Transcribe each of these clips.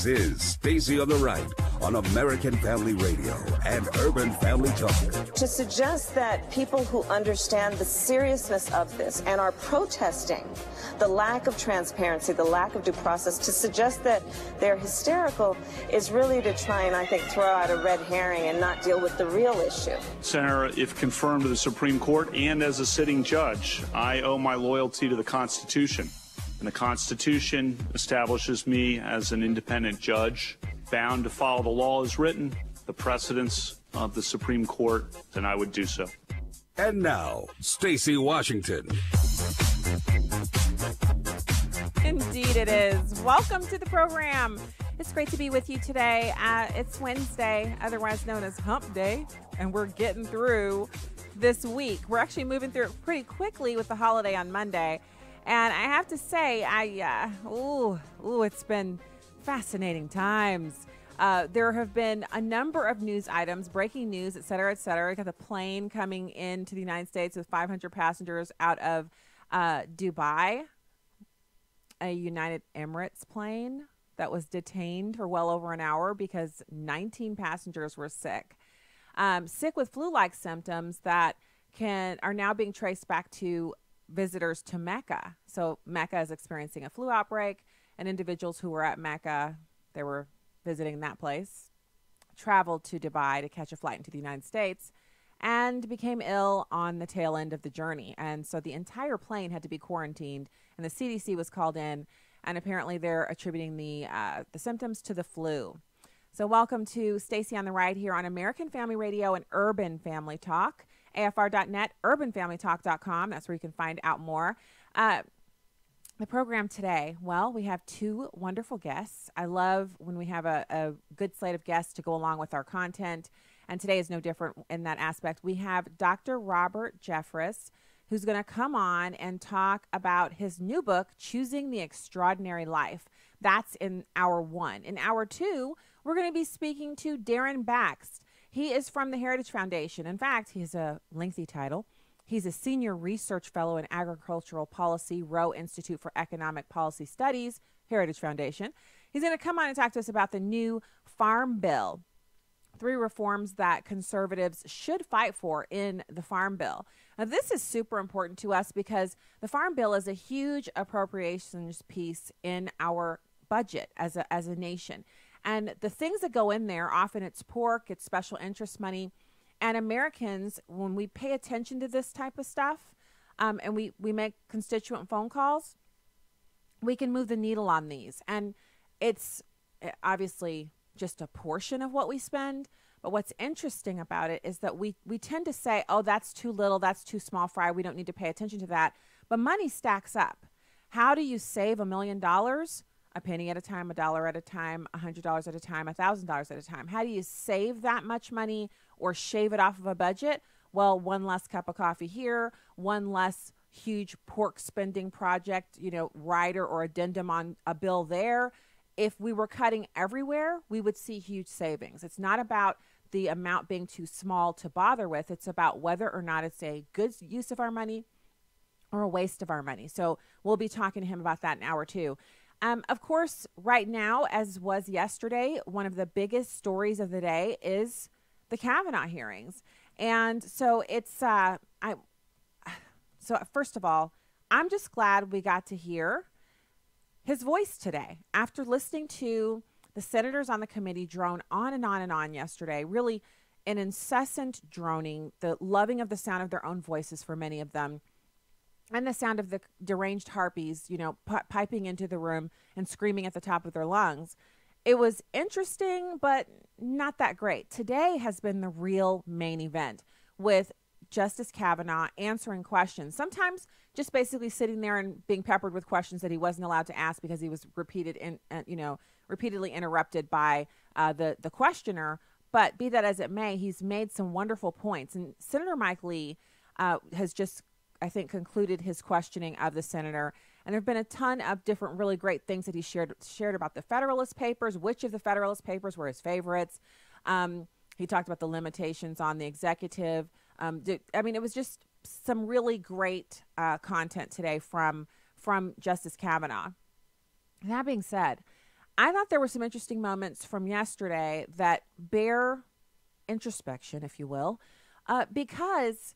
Is Stacy on the Right on American Family Radio and Urban Family Talk. To suggest that people who understand the seriousness of this and are protesting the lack of transparency, the lack of due process, to suggest that they're hysterical is really to try and, I think, throw out a red herring and not deal with the real issue. Senator, if confirmed to the Supreme Court and as a sitting judge, I owe my loyalty to the Constitution. And the Constitution establishes me as an independent judge, bound to follow the law as written, the precedents of the Supreme Court, then I would do so. And now, Stacy Washington. Indeed it is. Welcome to the program. It's great to be with you today. It's Wednesday, otherwise known as Hump Day, and we're getting through this week. We're actually moving through it pretty quickly with the holiday on Monday. And I have to say, it's been fascinating times. There have been a number of news items, breaking news, et cetera, et cetera. We got the plane coming into the United States with 500 passengers out of Dubai, a United Emirates plane that was detained for well over an hour because 19 passengers were sick. Sick with flu-like symptoms that are now being traced back to visitors to Mecca. So Mecca is experiencing a flu outbreak, and individuals who were at Mecca, they were visiting that place, traveled to Dubai to catch a flight into the United States and became ill on the tail end of the journey. And so the entire plane had to be quarantined, and the CDC was called in, and apparently they're attributing the symptoms to the flu. So welcome to Stacy on the Right here on American Family Radio and Urban Family Talk. AFR.net, urbanfamilytalk.com. That's where you can find out more. The program today, well, we have two wonderful guests. I love when we have a good slate of guests to go along with our content, and today is no different in that aspect. We have Dr. Robert Jeffress, who's going to come on and talk about his new book, Choosing the Extraordinary Life. That's in hour one. In hour two, we're going to be speaking to Daren Bakst. He is from the Heritage Foundation. In fact, he has a lengthy title. He's a senior research fellow in agricultural policy, Rowe Institute for Economic Policy Studies, Heritage Foundation. He's going to come on and talk to us about the new Farm Bill, 3 reforms that conservatives should fight for in the Farm Bill. Now, this is super important to us because the Farm Bill is a huge appropriations piece in our budget as a nation. And the things that go in there, often it's pork, it's special interest money. And Americans, when we pay attention to this type of stuff and we make constituent phone calls, we can move the needle on these. And it's obviously just a portion of what we spend. But what's interesting about it is that we tend to say, oh, that's too little, that's too small fry, we don't need to pay attention to that. But money stacks up. How do you save $1 million? A penny at a time, $1 at a time, $100 at a time, $1,000 at a time. How do you save that much money or shave it off of a budget? Well, one less cup of coffee here, one less huge pork spending project, rider or addendum on a bill there. If we were cutting everywhere, we would see huge savings. It's not about the amount being too small to bother with. It's about whether or not it's a good use of our money or a waste of our money. So we'll be talking to him about that in hour two. Of course, right now, as was yesterday, one of the biggest stories of the day is the Kavanaugh hearings. And so first of all, I'm just glad we got to hear his voice today. After listening to the senators on the committee drone on and on and on yesterday, really an incessant droning, the loving of the sound of their own voices for many of them, and the sound of the deranged harpies, piping into the room and screaming at the top of their lungs. It was interesting, but not that great. Today has been the real main event with Justice Kavanaugh answering questions, sometimes just basically sitting there and being peppered with questions that he wasn't allowed to ask because he was repeatedly interrupted by the questioner. But be that as it may, he's made some wonderful points. And Senator Mike Lee has just, I think, concluded his questioning of the senator. And there have been a ton of different really great things that he shared about the Federalist Papers, which of the Federalist Papers were his favorites. He talked about the limitations on the executive. It was just some really great content today from Justice Kavanaugh. That being said, I thought there were some interesting moments from yesterday that bear introspection, if you will, because,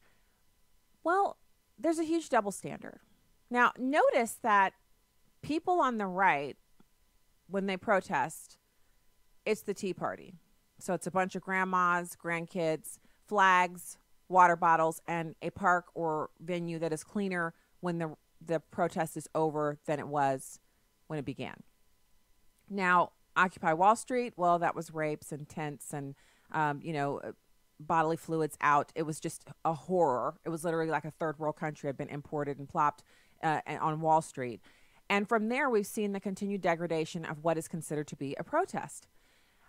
well, there's a huge double standard. Now, notice that people on the right, when they protest, it's the Tea Party. So it's a bunch of grandmas, grandkids, flags, water bottles, and a park or venue that is cleaner when the protest is over than it was when it began. Now, Occupy Wall Street, well, that was rapes and tents and, bodily fluids out. It was just a horror. It was literally like a third world country had been imported and plopped on Wall Street. And from there, we've seen the continued degradation of what is considered to be a protest.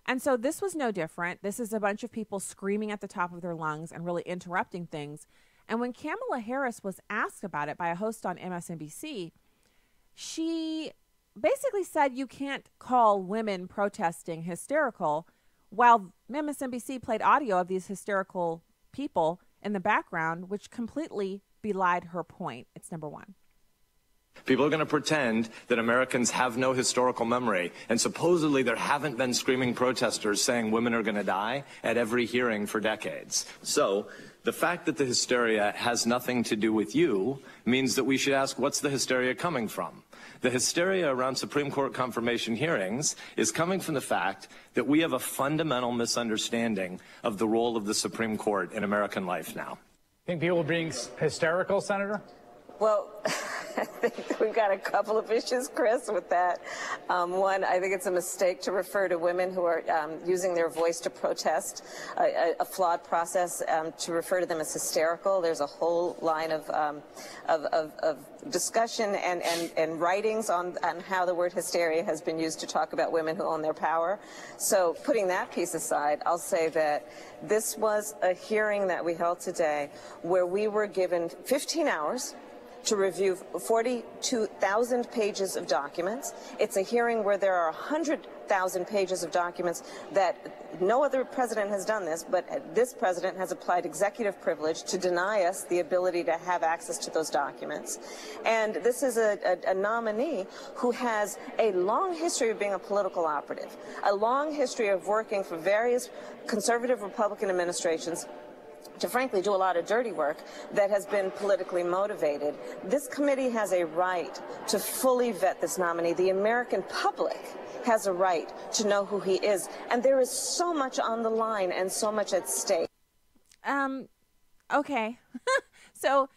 And so this was no different. This is a bunch of people screaming at the top of their lungs and really interrupting things. And when Kamala Harris was asked about it by a host on MSNBC, she basically said you can't call women protesting hysterical, while MSNBC played audio of these hysterical people in the background, which completely belied her point. It's number one. People are going to pretend that Americans have no historical memory, and supposedly there haven't been screaming protesters saying women are going to die at every hearing for decades. So the fact that the hysteria has nothing to do with you means that we should ask, what's the hysteria coming from? The hysteria around Supreme Court confirmation hearings is coming from the fact that we have a fundamental misunderstanding of the role of the Supreme Court in American life now. Think people are being hysterical, Senator? Well, I think we've got a couple of issues, Chris, with that. One, I think it's a mistake to refer to women who are using their voice to protest, a flawed process to refer to them as hysterical. There's a whole line of discussion and writings on how the word hysteria has been used to talk about women who own their power. So putting that piece aside, I'll say that this was a hearing that we held today where we were given 15 hours to review 42,000 pages of documents. It's a hearing where there are 100,000 pages of documents that no other president has done this, but this president has applied executive privilege to deny us the ability to have access to those documents. And this is a nominee who has a long history of being a political operative, a long history of working for various conservative Republican administrations to frankly do a lot of dirty work that has been politically motivated. This committee has a right to fully vet this nominee. The American public has a right to know who he is. And there is so much on the line and so much at stake. Okay. So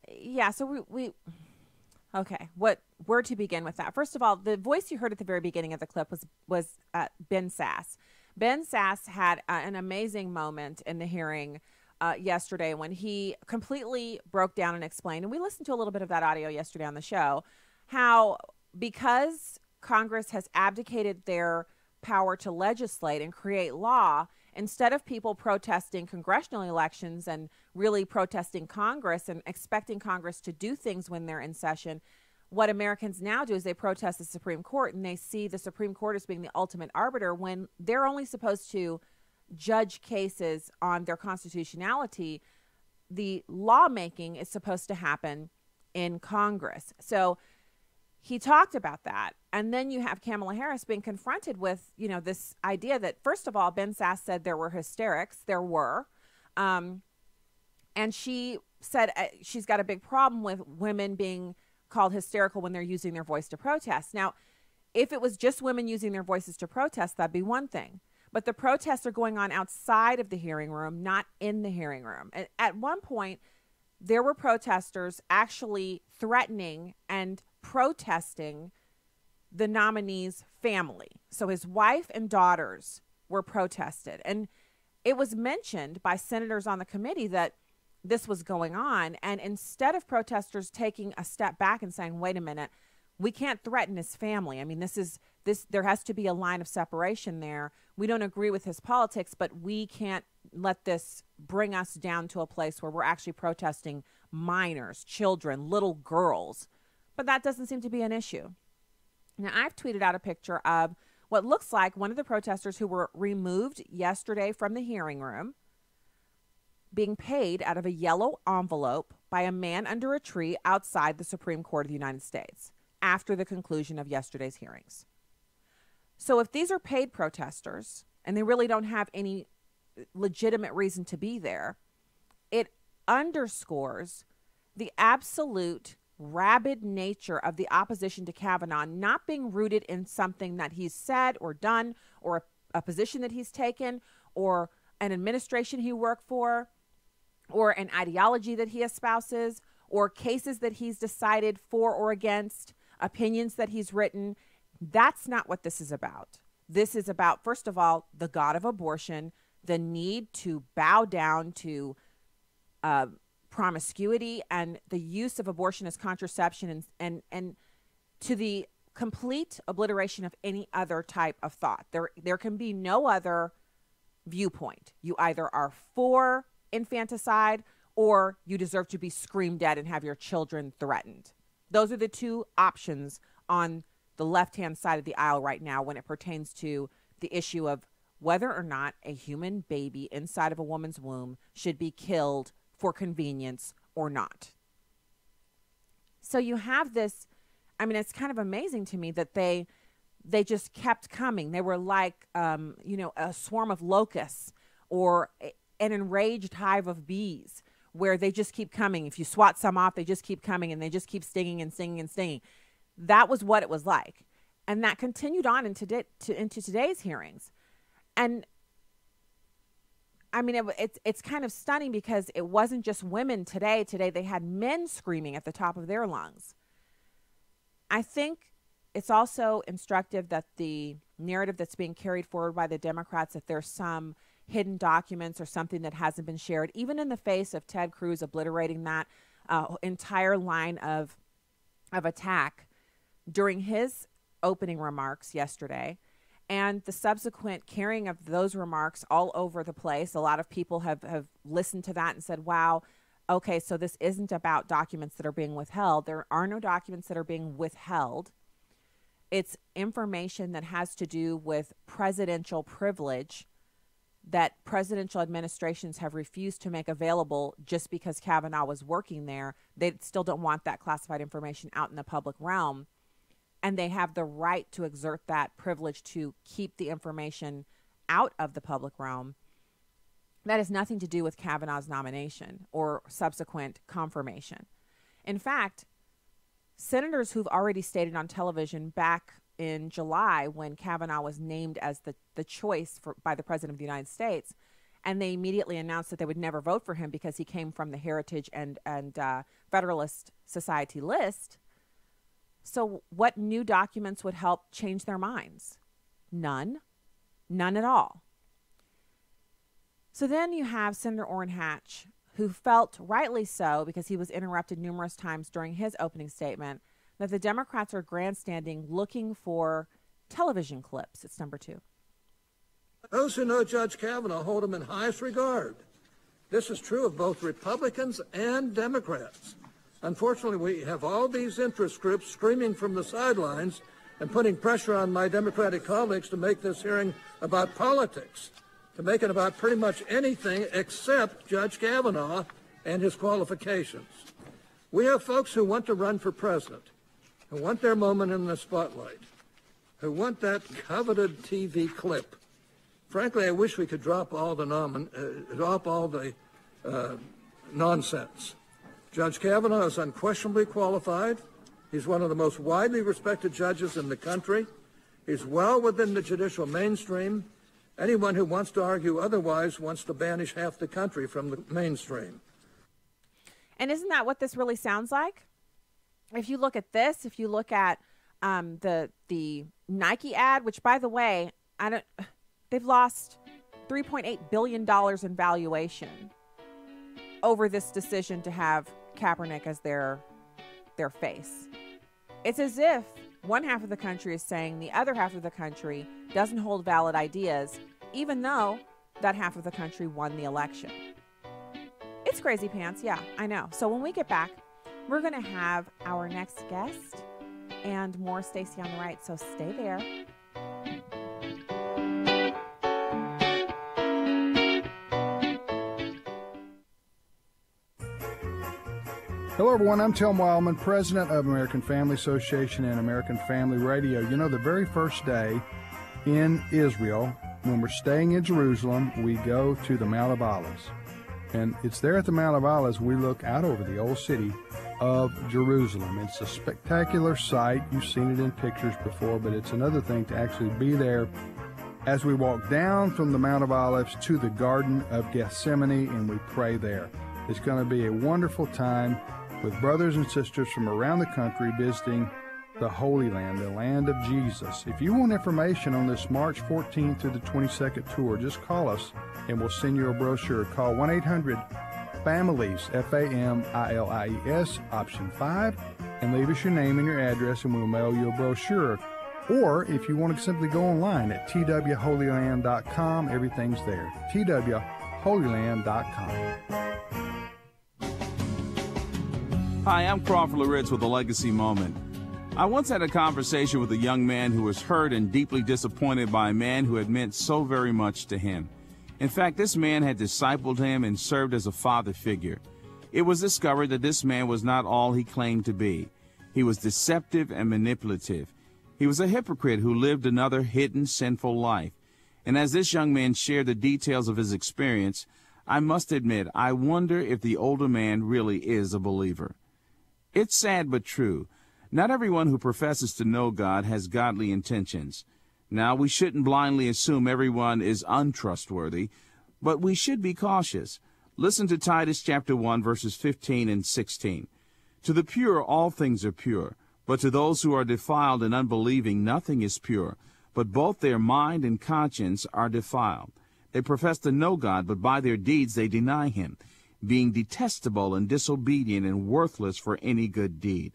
we okay. Where to begin with that? First of all, the voice you heard at the very beginning of the clip was Ben Sasse. Ben Sasse had an amazing moment in the hearing yesterday when he completely broke down and explained, and we listened to a little bit of that audio yesterday on the show, how because Congress has abdicated their power to legislate and create law, instead of people protesting congressional elections and really protesting Congress and expecting Congress to do things when they're in session, what Americans now do is they protest the Supreme Court, and they see the Supreme Court as being the ultimate arbiter when they're only supposed to judge cases on their constitutionality. The lawmaking is supposed to happen in Congress. So he talked about that. And then you have Kamala Harris being confronted with, this idea that, first of all, Ben Sasse said there were hysterics. There were. And she said she's got a big problem with women being called hysterical when they're using their voice to protest. Now, if it was just women using their voices to protest, that'd be one thing. But the protests are going on outside of the hearing room, not in the hearing room. And at one point, there were protesters actually threatening and protesting the nominee's family. So his wife and daughters were protested. And it was mentioned by senators on the committee that this was going on. And instead of protesters taking a step back and saying, wait a minute, we can't threaten his family. I mean, there has to be a line of separation there. We don't agree with his politics, but we can't let this bring us down to a place where we're actually protesting minors, children, little girls. But that doesn't seem to be an issue. Now, I've tweeted out a picture of what looks like one of the protesters who were removed yesterday from the hearing room being paid out of a yellow envelope by a man under a tree outside the Supreme Court of the United States after the conclusion of yesterday's hearings. So if these are paid protesters and they really don't have any legitimate reason to be there, it underscores the absolute rabid nature of the opposition to Kavanaugh not being rooted in something that he's said or done, or a position that he's taken, or an administration he worked for, or an ideology that he espouses, or cases that he's decided for or against, opinions that he's written. That's not what this is about. This is about, first of all, the God of abortion, the need to bow down to promiscuity and the use of abortion as contraception, and to the complete obliteration of any other type of thought. There can be no other viewpoint. You either are for infanticide or you deserve to be screamed at and have your children threatened. Those are the two options on the left-hand side of the aisle right now when it pertains to the issue of whether or not a human baby inside of a woman's womb should be killed for convenience or not. So you have this, I mean, it's kind of amazing to me that they just kept coming. They were like, a swarm of locusts or an enraged hive of bees where they just keep coming. If you swat some off, they just keep coming and they just keep stinging and stinging and stinging. That was what it was like. And that continued on into today's hearings. And I mean, it's kind of stunning because it wasn't just women today. Today they had men screaming at the top of their lungs. I think it's also instructive that the narrative that's being carried forward by the Democrats, that there's some hidden documents or something that hasn't been shared, even in the face of Ted Cruz obliterating that entire line of attack during his opening remarks yesterday, and the subsequent carrying of those remarks all over the place. A lot of people have listened to that and said, wow, okay, so this isn't about documents that are being withheld. There are no documents that are being withheld. It's information that has to do with presidential privilege that presidential administrations have refused to make available just because Kavanaugh was working there. They still don't want that classified information out in the public realm. And they have the right to exert that privilege to keep the information out of the public realm. That has nothing to do with Kavanaugh's nomination or subsequent confirmation. In fact, senators who've already stated on television back in July when Kavanaugh was named as the choice by the President of the United States, and they immediately announced that they would never vote for him because he came from the Heritage and Federalist Society list. So what new documents would help change their minds? None. None at all. So then you have Senator Orrin Hatch, who felt, rightly so, because he was interrupted numerous times during his opening statement, that the Democrats are grandstanding looking for television clips. It's number 2. Those who know Judge Kavanaugh hold him in highest regard. This is true of both Republicans and Democrats. Unfortunately, we have all these interest groups screaming from the sidelines and putting pressure on my Democratic colleagues to make this hearing about politics, to make it about pretty much anything except Judge Kavanaugh and his qualifications. We have folks who want to run for president, who want their moment in the spotlight, who want that coveted TV clip. Frankly, I wish we could drop all the nonsense. Judge Kavanaugh is unquestionably qualified. He's one of the most widely respected judges in the country. He's well within the judicial mainstream. Anyone who wants to argue otherwise wants to banish half the country from the mainstream. And isn't that what this really sounds like? If you look at this, if you look at the Nike ad, which, by the way, they've lost $3.8 billion in valuation over this decision to have Kaepernick as their face. It's as if one half of the country is saying the other half of the country doesn't hold valid ideas, even though that half of the country won the election. It's crazy pants. Yeah, I know. So when we get back, we're going to have our next guest and more Stacey on the Right. So stay there. Hello, everyone. I'm Tim Wildman, president of American Family Association and American Family Radio. You know, the very first day in Israel, when we're staying in Jerusalem, we go to the Mount of Olives. And it's there at the Mount of Olives we look out over the old city of Jerusalem. It's a spectacular sight. You've seen it in pictures before, but it's another thing to actually be there as we walk down from the Mount of Olives to the Garden of Gethsemane, and we pray there. It's going to be a wonderful time with brothers and sisters from around the country visiting the Holy Land, the land of Jesus. If you want information on this March 14th through the 22nd tour, just call us and we'll send you a brochure. Call 1-800-FAMILIES, F-A-M-I-L-I-E-S, option 5, and leave us your name and your address, and we'll mail you a brochure. Or if you want to simply go online at twholyland.com, everything's there. twholyland.com. Hi, I'm Crawford Loritz with a Legacy Moment. I once had a conversation with a young man who was hurt and deeply disappointed by a man who had meant so very much to him. In fact, this man had discipled him and served as a father figure. It was discovered that this man was not all he claimed to be. He was deceptive and manipulative. He was a hypocrite who lived another hidden, sinful life. And as this young man shared the details of his experience, I must admit, I wonder if the older man really is a believer. It's sad but true. Not everyone who professes to know God has godly intentions. Now, we shouldn't blindly assume everyone is untrustworthy, but we should be cautious. Listen to Titus chapter 1, verses 15 and 16. To the pure all things are pure, but to those who are defiled and unbelieving nothing is pure, but both their mind and conscience are defiled. They profess to know God, but by their deeds they deny him, being detestable and disobedient and worthless for any good deed.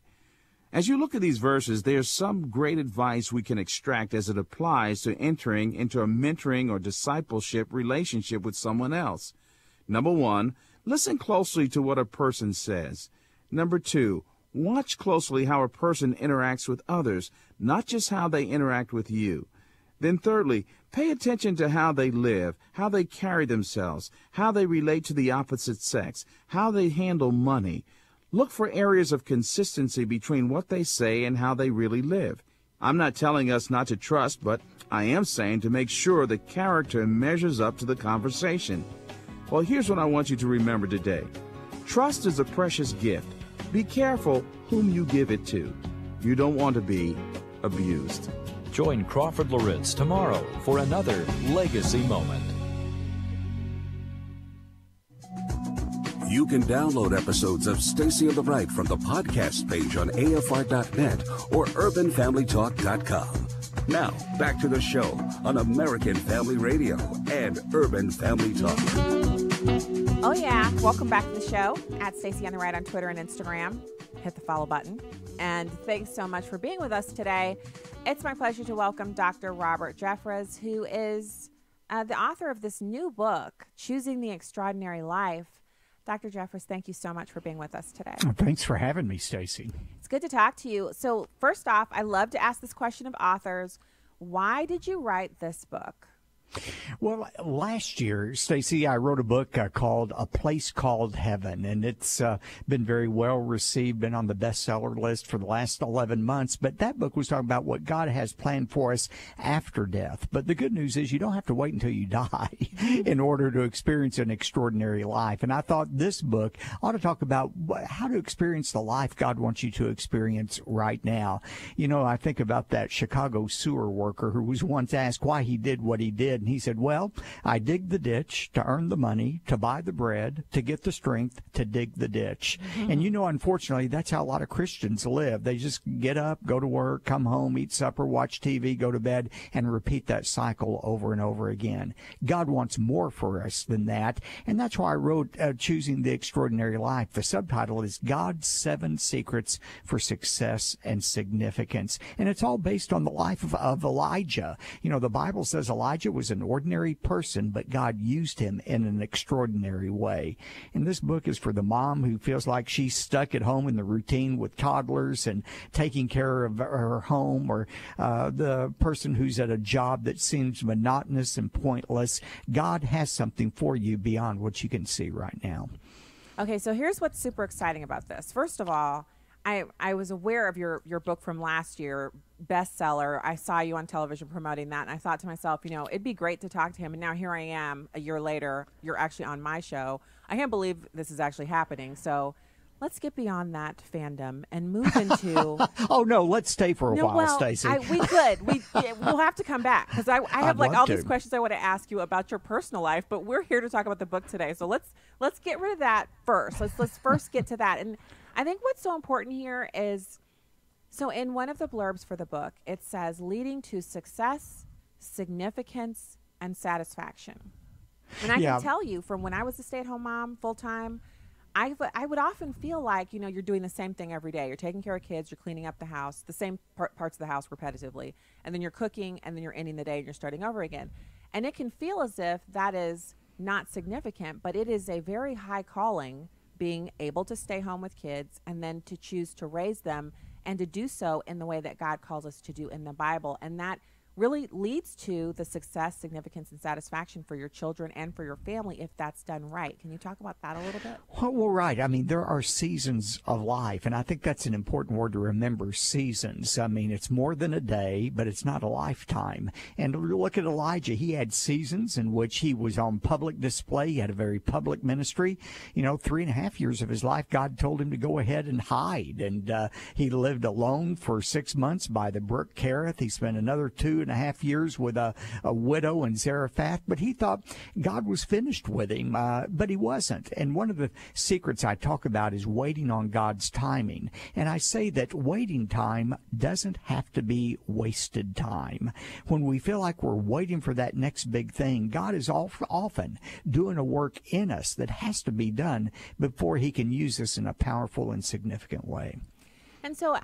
As you look at these verses, there's some great advice we can extract as it applies to entering into a mentoring or discipleship relationship with someone else. Number 1, listen closely to what a person says. Number 2, watch closely how a person interacts with others, not just how they interact with you. Then thirdly, pay attention to how they live, how they carry themselves, how they relate to the opposite sex, how they handle money. Look for areas of consistency between what they say and how they really live. I'm not telling us not to trust, but I am saying to make sure the character measures up to the conversation. Well, here's what I want you to remember today. Trust is a precious gift. Be careful whom you give it to. You don't want to be abused. Join Crawford Loritz tomorrow for another Legacy Moment. You can download episodes of Stacy on the Right from the podcast page on AFR.net or UrbanFamilyTalk.com. Now, back to the show on American Family Radio and Urban Family Talk. Oh, yeah. Welcome back to the show at Stacy on the Right on Twitter and Instagram. Hit the follow button. And thanks so much for being with us today. It's my pleasure to welcome Dr. Robert Jeffress, who is the author of this new book, Choosing the Extraordinary Life. Dr. Jeffress, thank you so much for being with us today. Thanks for having me, Stacy. It's good to talk to you. So first off, I love to ask this question of authors. Why did you write this book? Well, last year, Stacy, I wrote a book called A Place Called Heaven, and it's been very well received, been on the bestseller list for the last 11 months. But that book was talking about what God has planned for us after death. But the good news is you don't have to wait until you die in order to experience an extraordinary life. And I thought this book ought to talk about how to experience the life God wants you to experience right now. You know, I think about that Chicago sewer worker who was once asked why he did what he did. And he said, well, I dig the ditch to earn the money, to buy the bread, to get the strength to dig the ditch. Mm-hmm. And, you know, unfortunately, that's how a lot of Christians live. They just get up, go to work, come home, eat supper, watch TV, go to bed, and repeat that cycle over and over again. God wants more for us than that. And that's why I wrote Choosing the Extraordinary Life. The subtitle is God's 7 Secrets for Success and Significance. And it's all based on the life of Elijah. You know, the Bible says Elijah was an ordinary person, but God used him in an extraordinary way. And this book is for the mom who feels like she's stuck at home in the routine with toddlers and taking care of her home, or the person who's at a job that seems monotonous and pointless. God has something for you beyond what you can see right now. Okay, so here's what's super exciting about this. First of all, I was aware of your book from last year bestseller. I saw you on television promoting that, and I thought to myself, it'd be great to talk to him. And now here I am, a year later. You're actually on my show. I can't believe this is actually happening. So let's get beyond that fandom and move into. Oh no, let's stay for a while, Stacey. We could. We'll have to come back because I have like all these questions I want to ask you about your personal life. But we're here to talk about the book today, so let's get rid of that first. Let's first get to that. And I think what's so important here is. So in one of the blurbs for the book, it says leading to success, significance, and satisfaction. And I can tell you from when I was a stay-at-home mom full-time, I would often feel like, you're doing the same thing every day. You're taking care of kids, you're cleaning up the house, the same parts of the house repetitively, and then you're cooking, and then you're ending the day and you're starting over again. And it can feel as if that is not significant, but it is a very high calling, being able to stay home with kids and then to choose to raise them and to do so in the way that God calls us to do in the Bible. And that really leads to the success, significance, and satisfaction for your children and for your family if that's done right. Can you talk about that a little bit? Well, right. I mean, there are seasons of life, and I think that's an important word to remember, seasons. I mean, it's more than a day, but it's not a lifetime. And look at Elijah. He had seasons in which he was on public display. He had a very public ministry. 3.5 years of his life, God told him to go ahead and hide. And he lived alone for 6 months by the brook Kerith. He spent another 2.5 years with a widow in Zarephath, but he thought God was finished with him, but he wasn't. And one of the secrets I talk about is waiting on God's timing. And I say that waiting time doesn't have to be wasted time. When we feel like we're waiting for that next big thing, God is often doing a work in us that has to be done before he can use us in a powerful and significant way. And so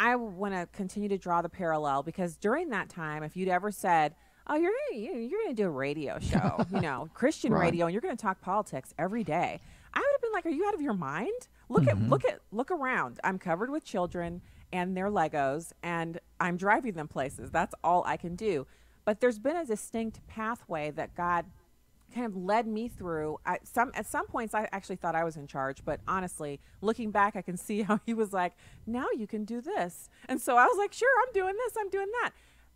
I want to continue to draw the parallel because during that time, if you'd ever said, oh, you're going to do a radio show, Christian right. radio, and you're going to talk politics every day, I would have been like, are you out of your mind? Look around. I'm covered with children and their Legos, and I'm driving them places. That's all I can do. But there's been a distinct pathway that God kind of led me through. At some points, I actually thought I was in charge, but honestly, looking back, I can see how he was like, now you can do this. And so I was like, sure, I'm doing this, I'm doing that.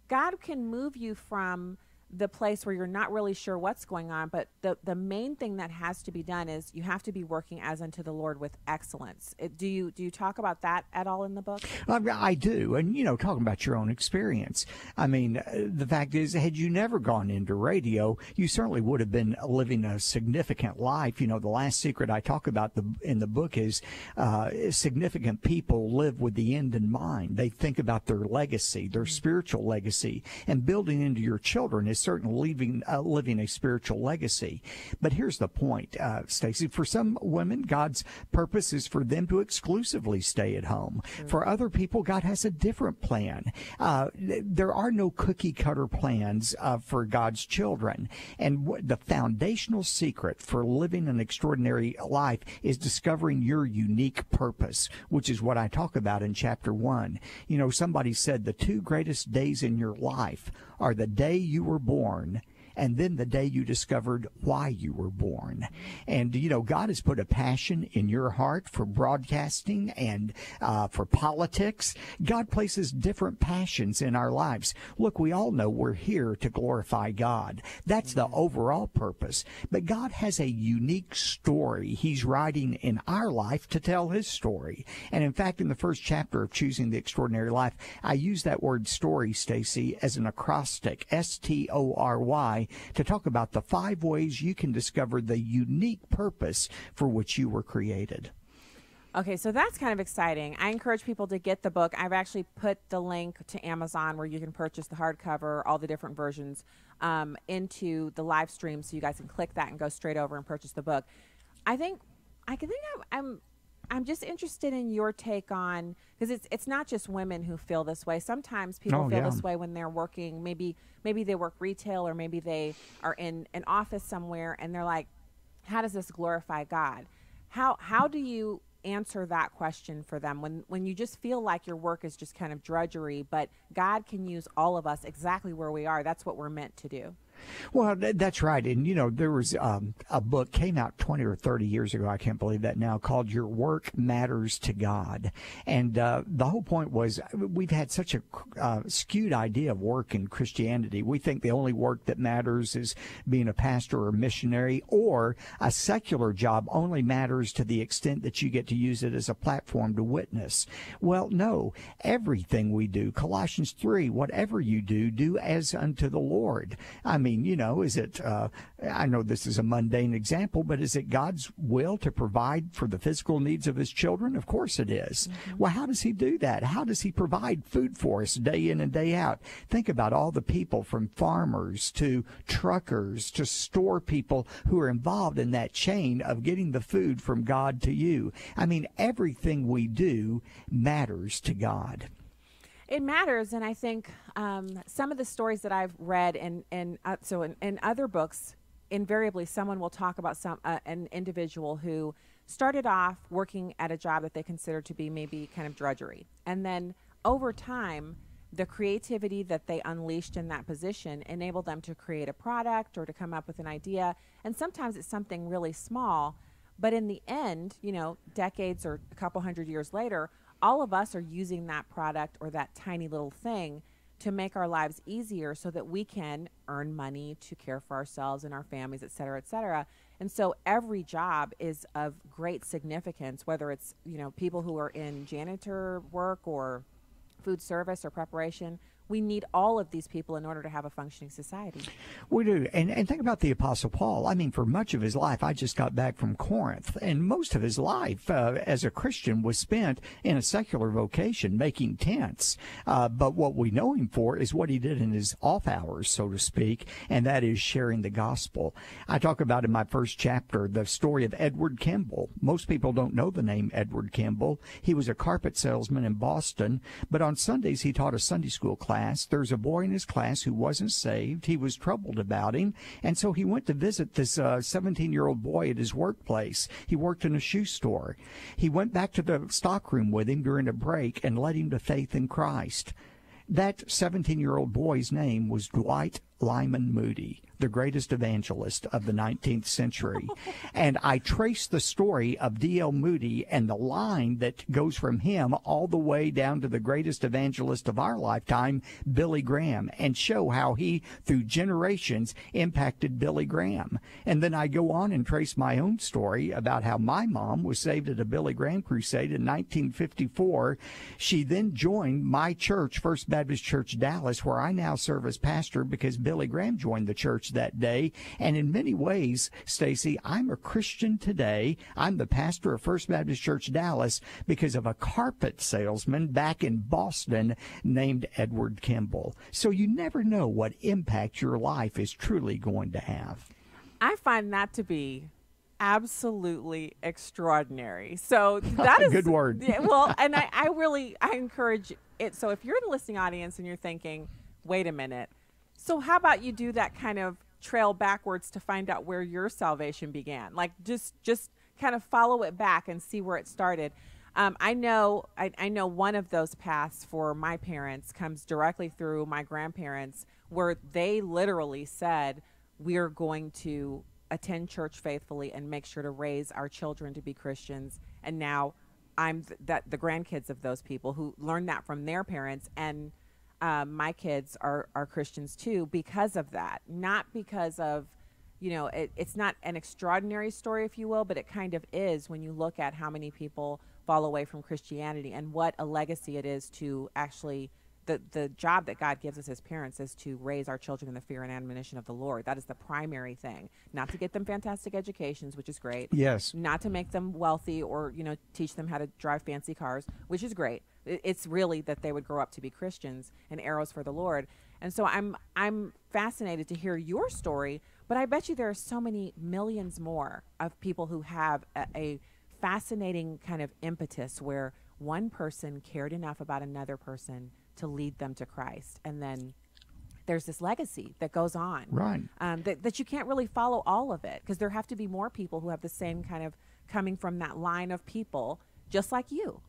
God can move you from the place where you're not really sure what's going on, but the main thing that has to be done is you have to be working as unto the Lord with excellence. Do you talk about that at all in the book? I do, and talking about your own experience. I mean, the fact is, had you never gone into radio, you certainly would have been living a significant life. The last secret I talk about in the book is significant people live with the end in mind. They think about their legacy, their spiritual legacy, and building into your children is certainly living a spiritual legacy. But here's the point, Stacey. For some women, God's purpose is for them to exclusively stay at home. Mm-hmm. For other people, God has a different plan. There are no cookie-cutter plans for God's children. And the foundational secret for living an extraordinary life is discovering your unique purpose, which is what I talk about in chapter 1. Somebody said the two greatest days in your life are the day you were born and then the day you discovered why you were born. And, God has put a passion in your heart for broadcasting and for politics. God places different passions in our lives. Look, we all know we're here to glorify God. That's the overall purpose. But God has a unique story He's writing in our life to tell His story. And in fact, in the first chapter of Choosing the Extraordinary Life, I use that word story, Stacey, as an acrostic, STORY, to talk about the 5 ways you can discover the unique purpose for which you were created. Okay, so that's kind of exciting. I encourage people to get the book. I've actually put the link to Amazon where you can purchase the hardcover, all the different versions, into the live stream, so you guys can click that and go straight over and purchase the book. I'm just interested in your take on, because it's not just women who feel this way. Sometimes people feel this way when they're working. Maybe they work retail, or maybe they are in an office somewhere, and they're like, how does this glorify God? How do you answer that question for them when you just feel like your work is just kind of drudgery, but God can use all of us exactly where we are? That's what we're meant to do. Well, that's right. And, there was a book came out 20 or 30 years ago, I can't believe that now, called Your Work Matters to God. And the whole point was we've had such a skewed idea of work in Christianity. We think the only work that matters is being a pastor or missionary, or a secular job only matters to the extent that you get to use it as a platform to witness. Well, no, everything we do, Colossians 3, whatever you do, do as unto the Lord. I mean, is it, I know this is a mundane example, but is it God's will to provide for the physical needs of his children? Of course it is. Mm-hmm. Well, how does he do that? How does he provide food for us day in and day out? Think about all the people, from farmers to truckers to store people, who are involved in that chain of getting the food from God to you. I mean, everything we do matters to God. It matters, and I think some of the stories that I've read in other books, invariably someone will talk about an individual who started off working at a job that they consider to be maybe kind of drudgery, and then over time, the creativity that they unleashed in that position enabled them to create a product or to come up with an idea, and sometimes it's something really small, but in the end, decades or a couple hundred years later, all of us are using that product or that tiny little thing to make our lives easier so that we can earn money to care for ourselves and our families, et cetera, et cetera. And so every job is of great significance, whether it's, people who are in janitor work or food service or preparation. We need all of these people in order to have a functioning society. We do. And think about the Apostle Paul. I mean, for much of his life, I just got back from Corinth, and most of his life as a Christian was spent in a secular vocation, making tents. But what we know him for is what he did in his off hours, so to speak, and that is sharing the gospel. I talk about in my first chapter the story of Edward Kimball. Most people don't know the name Edward Kimball. He was a carpet salesman in Boston, but on Sundays he taught a Sunday school class. There's a boy in his class who wasn't saved. He was troubled about him, and so he went to visit this 17-year-old boy at his workplace. He worked in a shoe store. He went back to the stockroom with him during a break and led him to faith in Christ. That 17-year-old boy's name was Dwight Lyman Moody, the greatest evangelist of the 19th century. And I traced the story of D.L. Moody and the line that goes from him all the way down to the greatest evangelist of our lifetime, Billy Graham, and show how he, through generations, impacted Billy Graham. And then I go on and trace my own story about how my mom was saved at a Billy Graham crusade in 1954. She then joined my church, First Baptist Church Dallas, where I now serve as pastor because Billy Graham joined the church that day. And in many ways, Stacy, I'm a Christian today. I'm the pastor of First Baptist Church Dallas because of a carpet salesman back in Boston named Edward Kimball. So you never know what impact your life is truly going to have. I find that to be absolutely extraordinary. So that is good word. Yeah, well, and I encourage it. So if you're in the listening audience and you're thinking, wait a minute, so how about you do that kind of trail backwards to find out where your salvation began? Like just kind of follow it back and see where it started. I know one of those paths for my parents comes directly through my grandparents, where they literally said, we're going to attend church faithfully and make sure to raise our children to be Christians. And now I'm the grandkids of those people who learned that from their parents, and my kids are Christians too because of that. Not because of, it's not an extraordinary story, if you will, but it kind of is when you look at how many people fall away from Christianity and what a legacy it is to actually, the job that God gives us as parents is to raise our children in the fear and admonition of the Lord. That is the primary thing. Not to get them fantastic educations, which is great. Yes. Not to make them wealthy or, teach them how to drive fancy cars, which is great. It's really that they would grow up to be Christians and arrows for the Lord. And so I'm fascinated to hear your story, but I bet you there are so many millions more of people who have a fascinating kind of impetus where one person cared enough about another person to lead them to Christ. And then there's this legacy that goes on. Right. That you can't really follow all of it because there have to be more people who have the same kind of coming from that line of people just like you.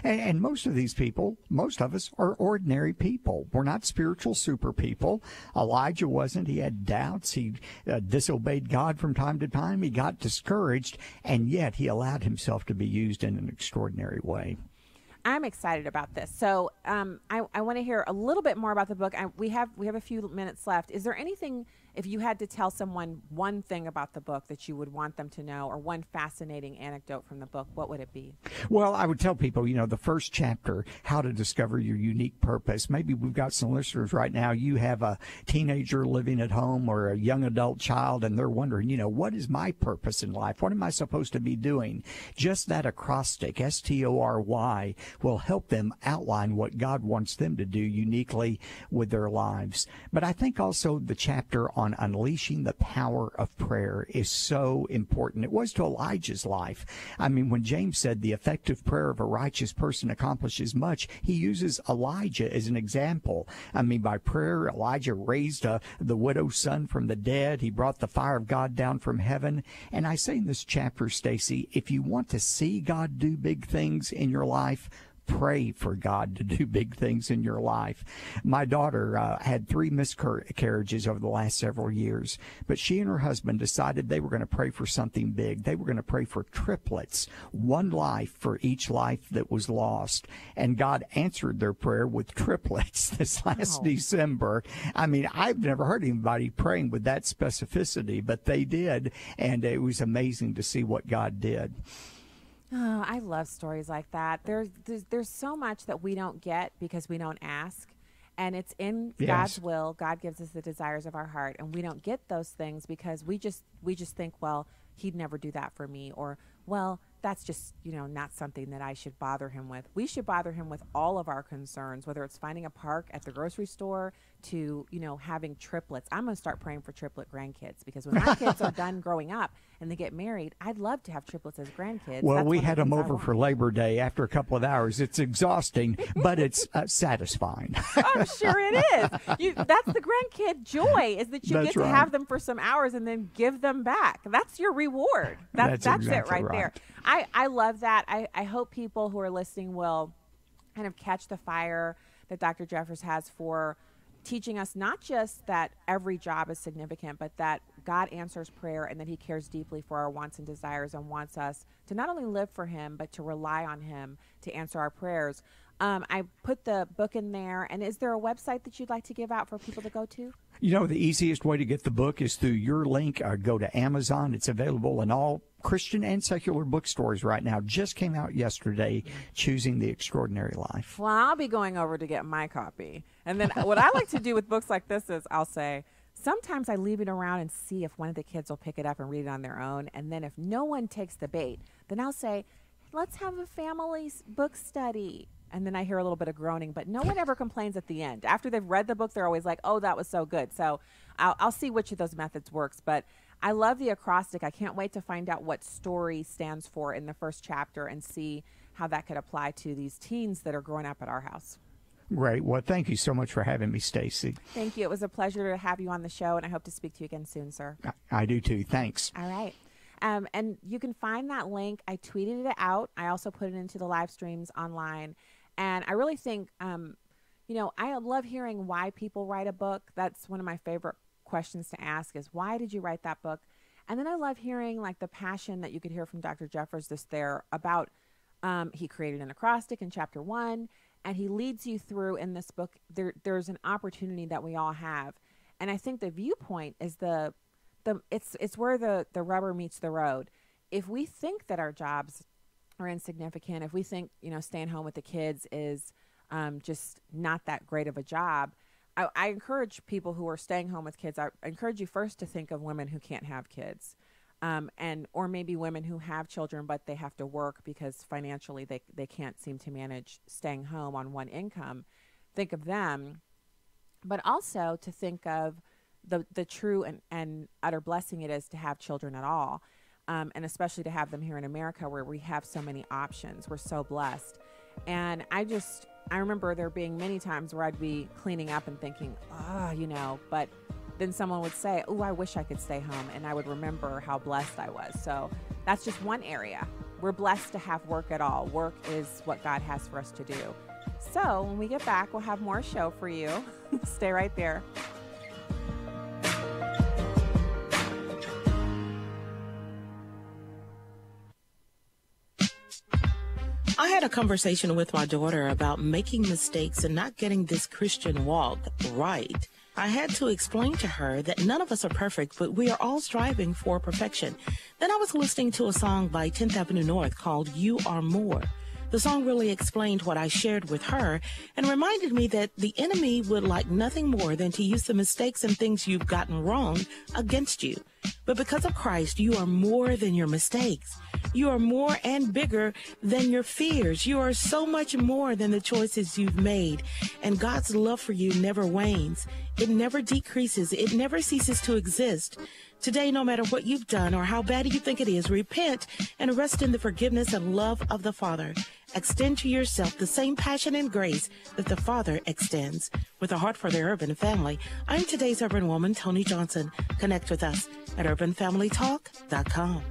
And most of these people, most of us, are ordinary people. We're not spiritual super people. Elijah wasn't. He had doubts. He disobeyed God from time to time. He got discouraged, and yet he allowed himself to be used in an extraordinary way. I'm excited about this. So I want to hear a little bit more about the book. We have a few minutes left. Is there anything, if you had to tell someone one thing about the book that you would want them to know, or one fascinating anecdote from the book, what would it be? Well, I would tell people, the first chapter, how to discover your unique purpose. Maybe we've got some listeners right now. You have a teenager living at home or a young adult child, and they're wondering, what is my purpose in life? What am I supposed to be doing? Just that acrostic, STORY, will help them outline what God wants them to do uniquely with their lives. But I think also the chapter on unleashing the power of prayer is so important. It was to Elijah's life. I mean, when James said the effective prayer of a righteous person accomplishes much, he uses Elijah as an example. I mean, by prayer, Elijah raised the widow's son from the dead. He brought the fire of God down from heaven. And I say in this chapter, Stacy, if you want to see God do big things in your life, pray for God to do big things in your life. My daughter had 3 miscarriages over the last several years, but she and her husband decided they were going to pray for something big. They were going to pray for triplets, one life for each life that was lost. And God answered their prayer with triplets this last December. I mean, I've never heard anybody praying with that specificity, but they did, and it was amazing to see what God did. Oh, I love stories like that. There's so much that we don't get because we don't ask, and it's in God's will. God gives us the desires of our heart, and we don't get those things because we just think, well, he'd never do that for me, or well, that's just not something that I should bother him with. We should bother him with all of our concerns, whether it's finding a park at the grocery store to having triplets. I'm going to start praying for triplet grandkids, because when my kids are done growing up and they get married, I'd love to have triplets as grandkids. Well, we had them over for Labor Day after a couple of hours. It's exhausting, but it's satisfying. I'm sure it is. That's the grandkid joy, is that you get to have them for some hours and then give them back. That's your reward. That's exactly it right there. I love that. I hope people who are listening will kind of catch the fire that Dr. Jeffress has for teaching us not just that every job is significant, but that God answers prayer and that he cares deeply for our wants and desires and wants us to not only live for him, but to rely on him to answer our prayers. I put the book in there. And is there a website that you'd like to give out for people to go to? The easiest way to get the book is through your link. Go to Amazon. It's available in all Christian and secular bookstores right now. Just came out yesterday, Choosing the Extraordinary Life. Well, I'll be going over to get my copy. And then what I like to do with books like this is I'll say, sometimes I leave it around and see if one of the kids will pick it up and read it on their own. And then if no one takes the bait, then I'll say, let's have a family book study. And then I hear a little bit of groaning, but no one ever complains at the end. After they've read the book, they're always like, oh, that was so good. So I'll see which of those methods works. But I love the acrostic. I can't wait to find out what story stands for in the first chapter and see how that could apply to these teens that are growing up at our house. Great. Well, thank you so much for having me, Stacy. Thank you. It was a pleasure to have you on the show, and I hope to speak to you again soon, sir. I do too. Thanks. All right. And you can find that link. I tweeted it out. I also put it into the live streams online. And I really think, I love hearing why people write a book. That's one of my favorite questions to ask is, why did you write that book? And then I love hearing like the passion that you could hear from Dr. Jeffress just there about, he created an acrostic in chapter 1, and he leads you through in this book. There's an opportunity that we all have. And I think the viewpoint is it's where the rubber meets the road. If we think that our jobs are insignificant, if we think, staying home with the kids is just not that great of a job, I encourage people who are staying home with kids, I encourage you first to think of women who can't have kids, or maybe women who have children, but they have to work because financially they can't seem to manage staying home on one income. Think of them, but also to think of the true and utter blessing it is to have children at all. And especially to have them here in America where we have so many options. We're so blessed. And I remember there being many times where I'd be cleaning up and thinking, but then someone would say, oh, I wish I could stay home. And I would remember how blessed I was. So that's just one area we're blessed to have work at all. Work is what God has for us to do. So when we get back, we'll have more show for you. Stay right there. I had a conversation with my daughter about making mistakes and not getting this Christian walk right. I had to explain to her that none of us are perfect, but we are all striving for perfection. Then I was listening to a song by 10th Avenue North called You Are More. The song really explained what I shared with her and reminded me that the enemy would like nothing more than to use the mistakes and things you've gotten wrong against you. But because of Christ, you are more than your mistakes. You are more and bigger than your fears. You are so much more than the choices you've made. And God's love for you never wanes. It never decreases. It never ceases to exist. Today, no matter what you've done or how bad you think it is, repent and rest in the forgiveness and love of the Father. Extend to yourself the same passion and grace that the Father extends. With a heart for the urban family, I'm today's urban woman, Tony Johnson. Connect with us at urbanfamilytalk.com.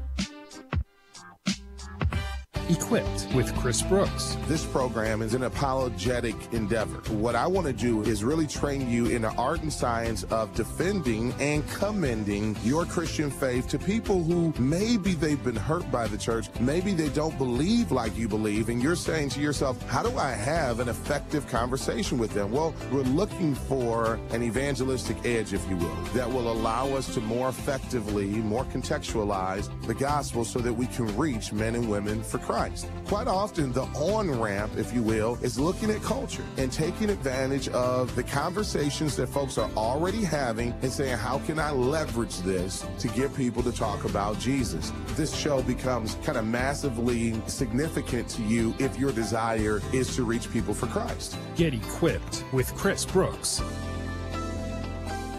Equipped with Chris Brooks. This program is an apologetic endeavor. What I want to do is really train you in the art and science of defending and commending your Christian faith to people who maybe they've been hurt by the church, maybe they don't believe like you believe, and you're saying to yourself, how do I have an effective conversation with them? Well, we're looking for an evangelistic edge, if you will, that will allow us to more effectively, more contextualize the gospel so that we can reach men and women for Christ. Quite often, the on-ramp, if you will, is looking at culture and taking advantage of the conversations that folks are already having and saying, how can I leverage this to get people to talk about Jesus? This show becomes kind of massively significant to you if your desire is to reach people for Christ. Get equipped with Chris Brooks.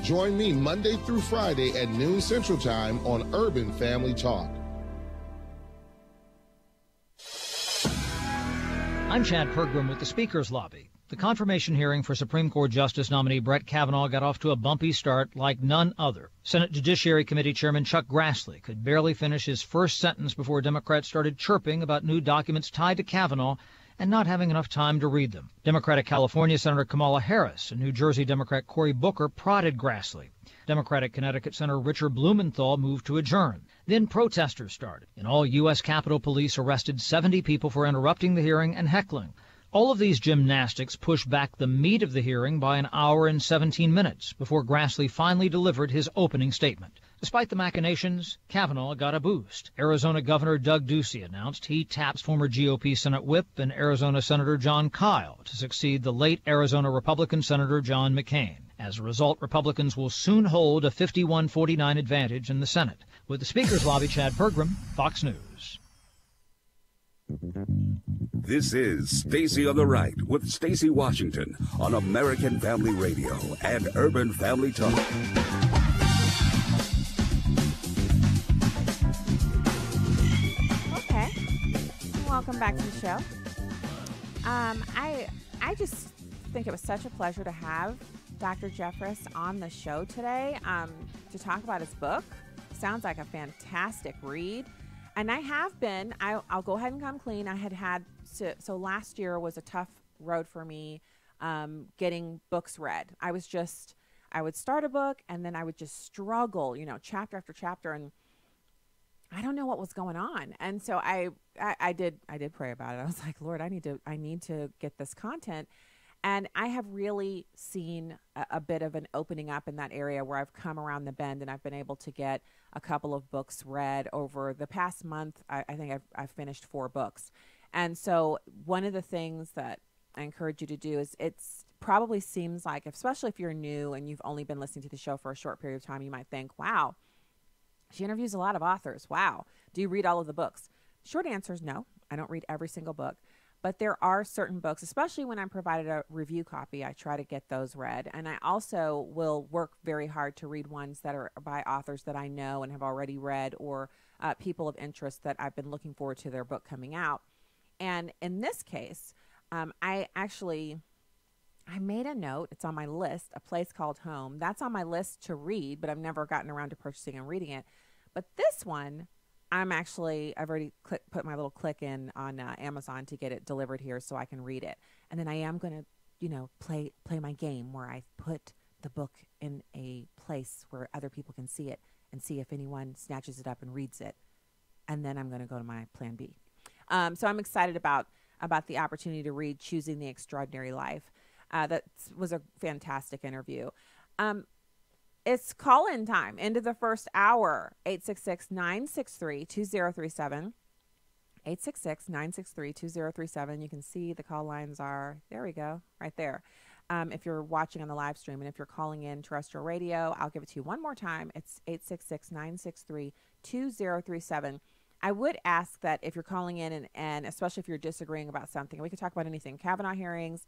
Join me Monday through Friday at noon Central Time on Urban Family Talk. I'm Chad Pergram with the Speaker's Lobby. The confirmation hearing for Supreme Court Justice nominee Brett Kavanaugh got off to a bumpy start like none other. Senate Judiciary Committee Chairman Chuck Grassley could barely finish his first sentence before Democrats started chirping about new documents tied to Kavanaugh and not having enough time to read them. Democratic California Senator Kamala Harris and New Jersey Democrat Cory Booker prodded Grassley. Democratic Connecticut Senator Richard Blumenthal moved to adjourn. Then protesters started. In all, U.S. Capitol Police arrested 70 people for interrupting the hearing and heckling. All of these gymnastics pushed back the meat of the hearing by an hour and 17 minutes before Grassley finally delivered his opening statement. Despite the machinations, Kavanaugh got a boost. Arizona Governor Doug Ducey announced he taps former GOP Senate Whip and Arizona Senator John Kyle to succeed the late Arizona Republican Senator John McCain. As a result, Republicans will soon hold a 51-49 advantage in the Senate. With the Speaker's Lobby, Chad Pergram, Fox News. This is Stacy on the Right with Stacy Washington on American Family Radio and Urban Family Talk. Okay. Welcome back to the show. I just think it was such a pleasure to have Dr. Jeffress on the show today to talk about his book. Sounds like a fantastic read. And I have been, I'll go ahead and come clean. I had so last year was a tough road for me getting books read. I would start a book and then I would just struggle, chapter after chapter, and I don't know what was going on. And so I did pray about it. I was like, Lord, I need to get this content. And I have really seen a bit of an opening up in that area where I've come around the bend and I've been able to get a couple of books read over the past month. I think I've finished 4 books. And so one of the things that I encourage you to do is it's probably seems like, especially if you're new and you've only been listening to the show for a short period of time, you might think, wow, she interviews a lot of authors. Wow. Do you read all of the books? Short answer is no. I don't read every single book. But there are certain books, especially when I'm provided a review copy, I try to get those read. And I also will work very hard to read ones that are by authors that I know and have already read, or people of interest that I've been looking forward to their book coming out. And in this case, I made a note. It's on my list, A Place Called Home. That's on my list to read, but I've never gotten around to purchasing and reading it. But this one, I've already put my little click in on Amazon to get it delivered here so I can read it. And then I am going to, play my game where I put the book in a place where other people can see it and see if anyone snatches it up and reads it. And then I'm going to go to my plan B. So I'm excited about the opportunity to read Choosing the Extraordinary Life. That was a fantastic interview. It's call-in time into the first hour, 866-963-2037. 866-963-2037. You can see the call lines are, there we go, right there. If you're watching on the live stream, and if you're calling in terrestrial radio, I'll give it to you one more time. It's 866-963-2037. I would ask that if you're calling in and especially if you're disagreeing about something, we could talk about anything, Kavanaugh hearings,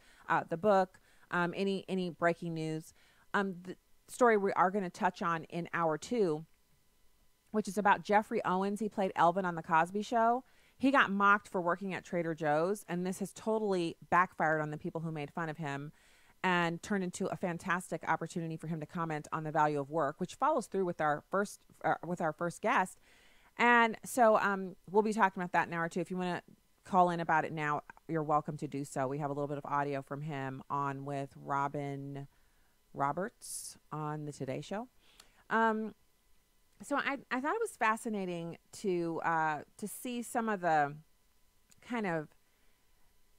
the book, any breaking news. The story we are going to touch on in hour 2, which is about Jeffrey Owens. He played Elvin on The Cosby Show. He got mocked for working at Trader Joe's, and this has totally backfired on the people who made fun of him and turned into a fantastic opportunity for him to comment on the value of work, which follows through with our first guest. And so we'll be talking about that in hour 2. If you want to call in about it now, you're welcome to do so. We have a little bit of audio from him on with Robin Roberts on the Today Show. So I thought it was fascinating to see some of the kind of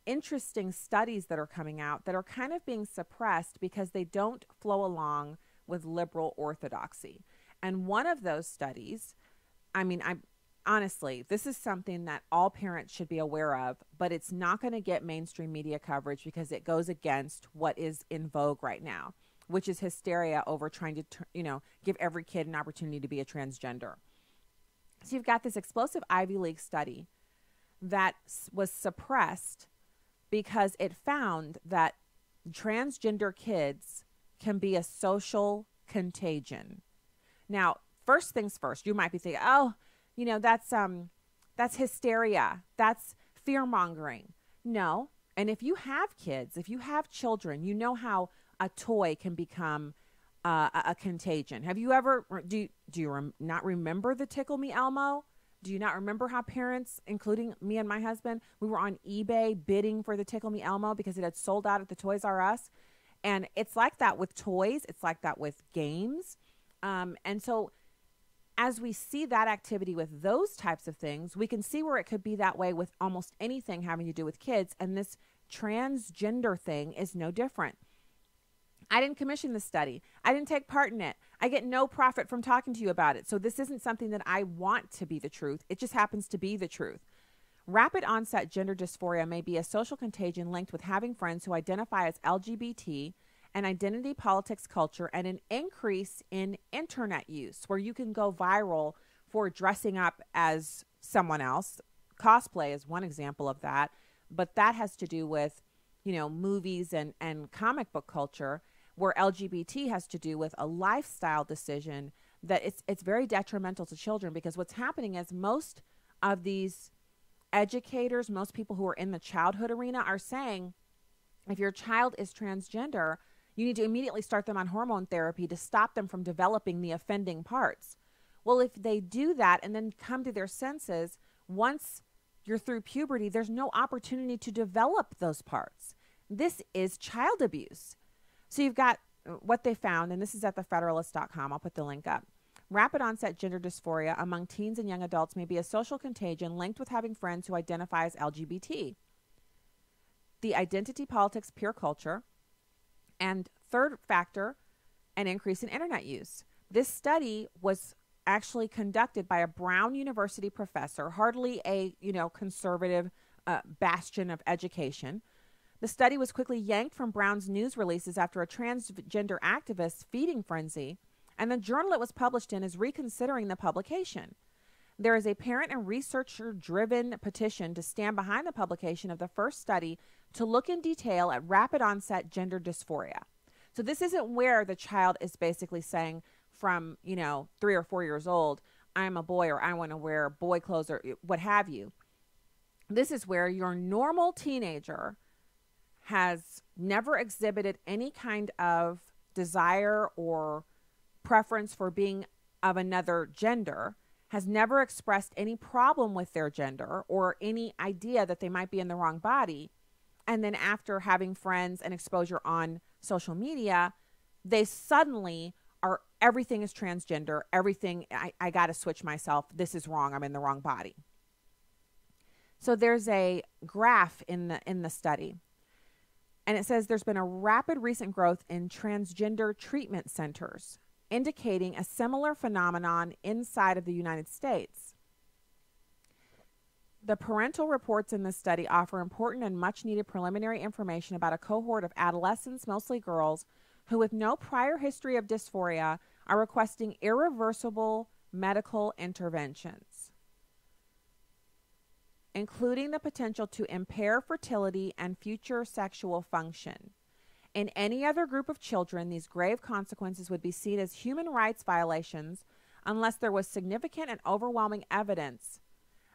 interesting studies that are coming out that are kind of being suppressed because they don't flow along with liberal orthodoxy. And one of those studies, honestly, this is something that all parents should be aware of, but it's not going to get mainstream media coverage because it goes against what is in vogue right now, which is hysteria over trying to, give every kid an opportunity to be a transgender. So you've got this explosive Ivy League study that was suppressed because it found that transgender kids can be a social contagion. Now, first things first, you might be thinking, that's hysteria. That's fear-mongering. No. And if you have kids, if you have children, you know how a toy can become a contagion. Have you ever, do you not remember the Tickle Me Elmo? Do you not remember how parents, including me and my husband, we were on eBay bidding for the Tickle Me Elmo because it had sold out at the Toys R Us? And it's like that with toys. It's like that with games. And so as we see that activity with those types of things, we can see where it could be that way with almost anything having to do with kids. And this transgender thing is no different. I didn't commission this study. I didn't take part in it. I get no profit from talking to you about it. So this isn't something that I want to be the truth. It just happens to be the truth. Rapid onset gender dysphoria may be a social contagion linked with having friends who identify as LGBT and identity politics culture, and an increase in internet use where you can go viral for dressing up as someone else. Cosplay is one example of that, but that has to do with, movies and comic book culture, where LGBT has to do with a lifestyle decision that it's very detrimental to children, because what's happening is most of these educators, most people who are in the childhood arena are saying, if your child is transgender, you need to immediately start them on hormone therapy to stop them from developing the offending parts. Well, if they do that and then come to their senses, once you're through puberty, there's no opportunity to develop those parts. This is child abuse. So you've got what they found, and this is at thefederalist.com. I'll put the link up. Rapid onset gender dysphoria among teens and young adults may be a social contagion linked with having friends who identify as LGBT. The identity politics, peer culture, and third factor, an increase in internet use. This study was actually conducted by a Brown University professor, hardly a conservative bastion of education. The study was quickly yanked from Brown's news releases after a transgender activist's feeding frenzy, and the journal it was published in is reconsidering the publication. There is a parent and researcher-driven petition to stand behind the publication of the first study to look in detail at rapid onset gender dysphoria. So this isn't where the child is basically saying from, 3 or 4 years old, I'm a boy, or I want to wear boy clothes, or what have you. This is where your normal teenager has never exhibited any kind of desire or preference for being of another gender, has never expressed any problem with their gender or any idea that they might be in the wrong body. And then after having friends and exposure on social media, they suddenly are, everything is transgender, everything, I got to switch myself. This is wrong. I'm in the wrong body. So there's a graph in the study, and it says there's been a rapid recent growth in transgender treatment centers, indicating a similar phenomenon inside of the United States. The parental reports in this study offer important and much needed preliminary information about a cohort of adolescents, mostly girls, who with no prior history of dysphoria are requesting irreversible medical interventions, including the potential to impair fertility and future sexual function. In any other group of children, these grave consequences would be seen as human rights violations unless there was significant and overwhelming evidence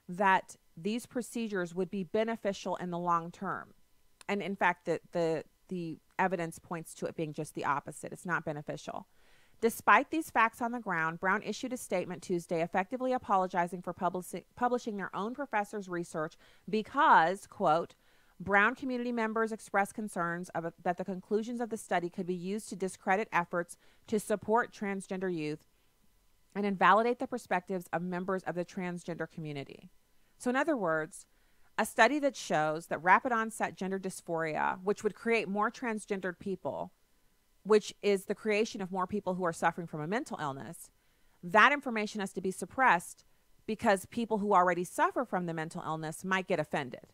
that these procedures would be beneficial in the long term. And in fact, the evidence points to it being just the opposite. It's not beneficial. Despite these facts on the ground, Brown issued a statement Tuesday effectively apologizing for publishing their own professor's research because, quote, Brown community members expressed concerns that the conclusions of the study could be used to discredit efforts to support transgender youth and invalidate the perspectives of members of the transgender community. So in other words, a study that shows that rapid onset gender dysphoria, which would create more transgendered people, which is the creation of more people who are suffering from a mental illness, that information has to be suppressed because people who already suffer from the mental illness might get offended.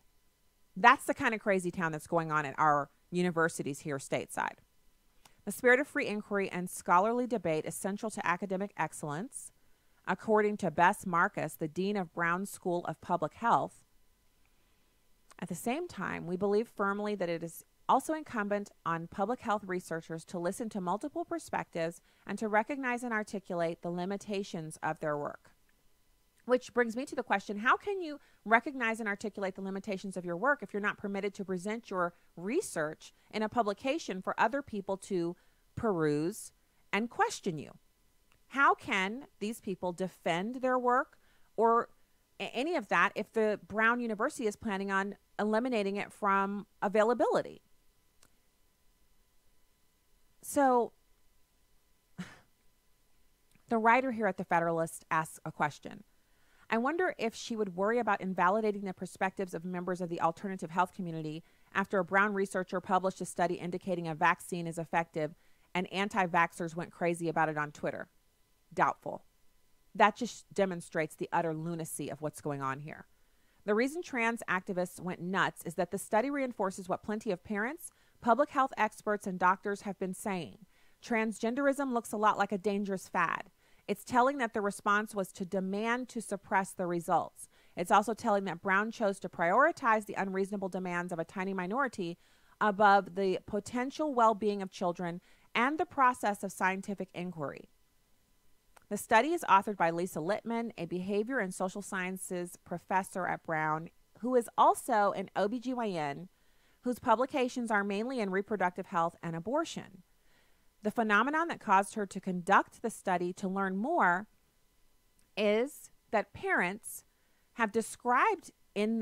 That's the kind of crazy town that's going on at our universities here stateside. The spirit of free inquiry and scholarly debate is central to academic excellence, according to Bess Marcus, the dean of Brown School of Public Health. At the same time, we believe firmly that it is also incumbent on public health researchers to listen to multiple perspectives and to recognize and articulate the limitations of their work. Which brings me to the question, how can you recognize and articulate the limitations of your work if you're not permitted to present your research in a publication for other people to peruse and question you? How can these people defend their work or any of that if the Brown University is planning on eliminating it from availability? So the writer here at the Federalist asks a question. I wonder if she would worry about invalidating the perspectives of members of the alternative health community after a Brown researcher published a study indicating a vaccine is effective and anti-vaxxers went crazy about it on Twitter. Doubtful. That just demonstrates the utter lunacy of what's going on here. The reason trans activists went nuts is that the study reinforces what plenty of parents, public health experts, and doctors have been saying. Transgenderism looks a lot like a dangerous fad. It's telling that the response was to demand to suppress the results. It's also telling that Brown chose to prioritize the unreasonable demands of a tiny minority above the potential well-being of children and the process of scientific inquiry. The study is authored by Lisa Littman, a behavior and social sciences professor at Brown, who is also an OBGYN, whose publications are mainly in reproductive health and abortion. The phenomenon that caused her to conduct the study to learn more is that parents have described when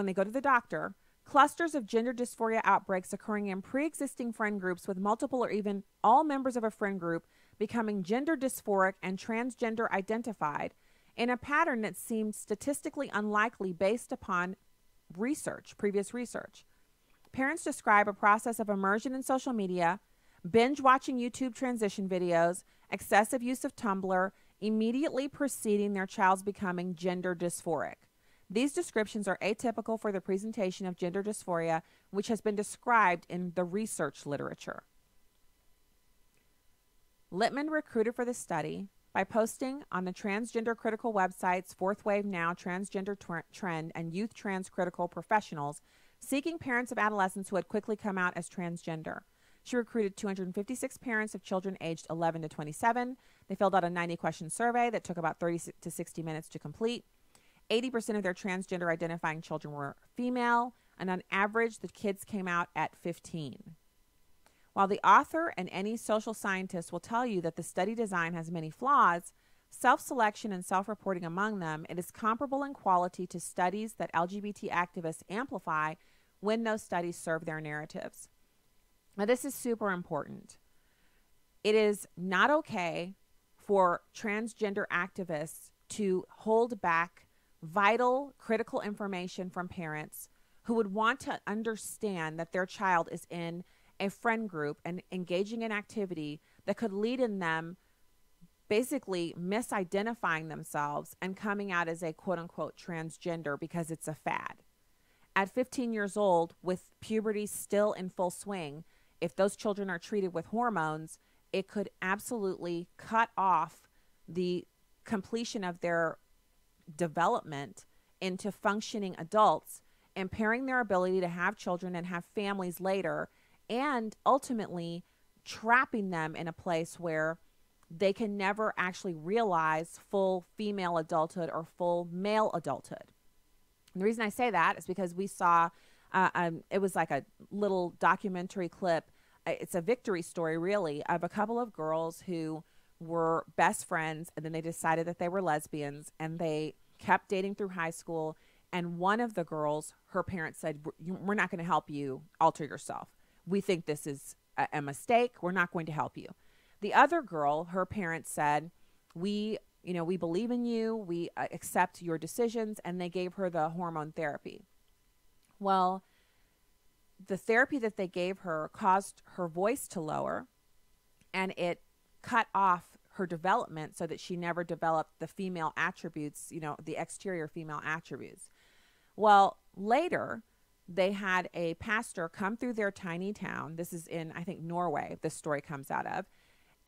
they go to the doctor, clusters of gender dysphoria outbreaks occurring in pre-existing friend groups with multiple or even all members of a friend group becoming gender dysphoric and transgender identified in a pattern that seemed statistically unlikely based upon previous research. Parents describe a process of immersion in social media, binge watching YouTube transition videos, excessive use of Tumblr, immediately preceding their child's becoming gender dysphoric. These descriptions are atypical for the presentation of gender dysphoria, which has been described in the research literature. Littman recruited for the study by posting on the transgender critical websites Fourth Wave Now, Transgender Trend, and Youth Trans Critical Professionals, seeking parents of adolescents who had quickly come out as transgender. She recruited 256 parents of children aged 11 to 27. They filled out a 90-question survey that took about 30 to 60 minutes to complete. 80% of their transgender identifying children were female, and on average, the kids came out at 15. While the author and any social scientist will tell you that the study design has many flaws, self-selection and self-reporting among them, it is comparable in quality to studies that LGBT activists amplify when those studies serve their narratives. Now, this is super important. It is not okay for transgender activists to hold back vital, critical information from parents who would want to understand that their child is in a friend group and engaging in activity that could lead in them basically misidentifying themselves and coming out as a quote-unquote transgender because it's a fad. At 15 years old, with puberty still in full swing, if those children are treated with hormones, it could absolutely cut off the completion of their development into functioning adults, impairing their ability to have children and have families later, and ultimately trapping them in a place where they can never actually realize full female adulthood or full male adulthood. And the reason I say that is because we saw, it was like a little documentary clip. It's a victory story, really, of a couple of girls who were best friends, and then they decided that they were lesbians, and they kept dating through high school. And one of the girls, her parents said, "We're not going to help you alter yourself. We think this is a mistake. We're not going to help you." The other girl, her parents said, we believe in you. We accept your decisions. And they gave her the hormone therapy. Well, the therapy that they gave her caused her voice to lower, and it cut off her development so that she never developed the female attributes, the exterior female attributes. Well, later, they had a pastor come through their tiny town. This is in, I think, Norway, this story comes out of.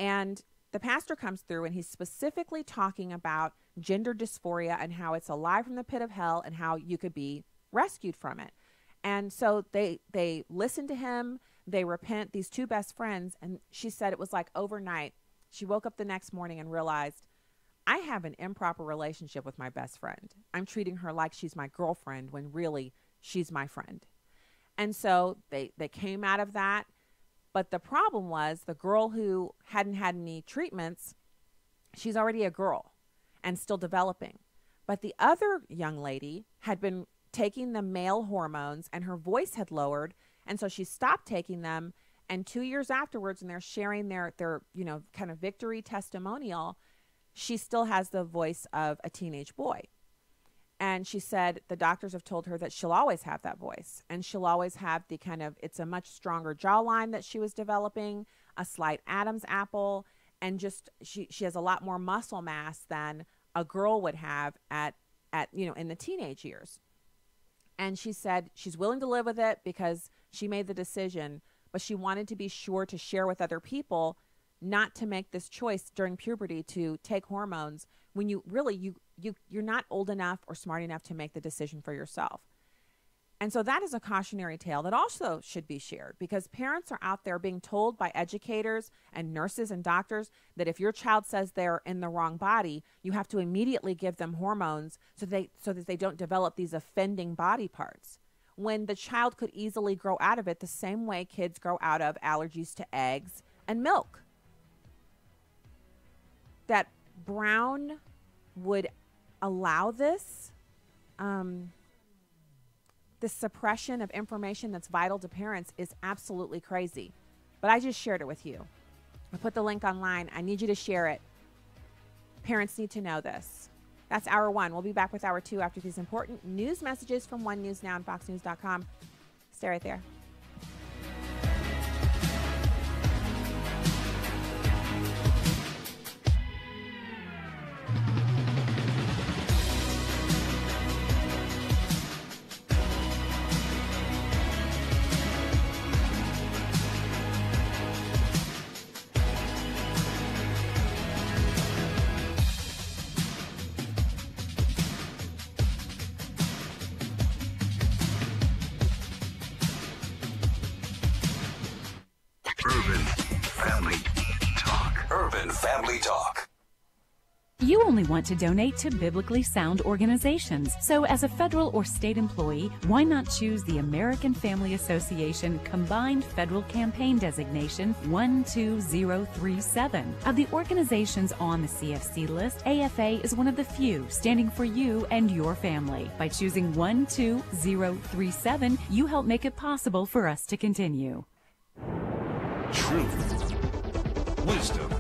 And the pastor comes through, and he's specifically talking about gender dysphoria and how it's a lie from the pit of hell and how you could be rescued from it. And so they listen to him, they repent, these two best friends, and she said it was like overnight. She woke up the next morning and realized, I have an improper relationship with my best friend. I'm treating her like she's my girlfriend when really she's my friend. And so they came out of that. But the problem was the girl who hadn't had any treatments, she's already a girl and still developing. But the other young lady had been taking the male hormones, and her voice had lowered, and so she stopped taking them. And 2 years afterwards, and they're sharing their kind of victory testimonial, she still has the voice of a teenage boy. And she said the doctors have told her that she'll always have that voice, and she'll always have the it's a much stronger jawline that she was developing, a slight Adam's apple, and just she has a lot more muscle mass than a girl would have at in the teenage years. And she said she's willing to live with it because she made the decision, but she wanted to be sure to share with other people not to make this choice during puberty to take hormones when you're not old enough or smart enough to make the decision for yourself. And so that is a cautionary tale that also should be shared, because parents are out there being told by educators and nurses and doctors that if your child says they're in the wrong body, you have to immediately give them hormones so that they don't develop these offending body parts, when the child could easily grow out of it the same way kids grow out of allergies to eggs and milk. That Brown would allow this suppression of information that's vital to parents is absolutely crazy. But I just shared it with you. I put the link online. I need you to share it. Parents need to know this. That's hour one. We'll be back with hour two after these important news messages from One News Now and FoxNews.com. Stay right there. You only want to donate to biblically sound organizations. So as a federal or state employee, why not choose the American Family Association Combined Federal Campaign Designation 12037? Of the organizations on the CFC list, AFA is one of the few standing for you and your family. By choosing 12037, you help make it possible for us to continue. Truth, wisdom,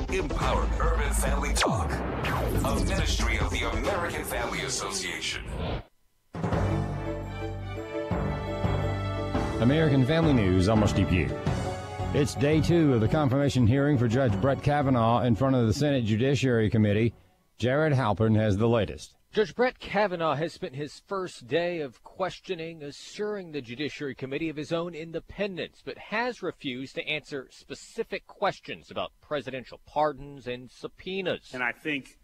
empowerment. Urban Family Talk, a ministry of the American Family Association. American Family News, I'm Steve Pugh. It's day 2 of the confirmation hearing for Judge Brett Kavanaugh in front of the Senate Judiciary Committee. Jared Halpern has the latest. Judge Brett Kavanaugh has spent his first day of questioning, assuring the Judiciary Committee of his own independence, but has refused to answer specific questions about presidential pardons and subpoenas. And I think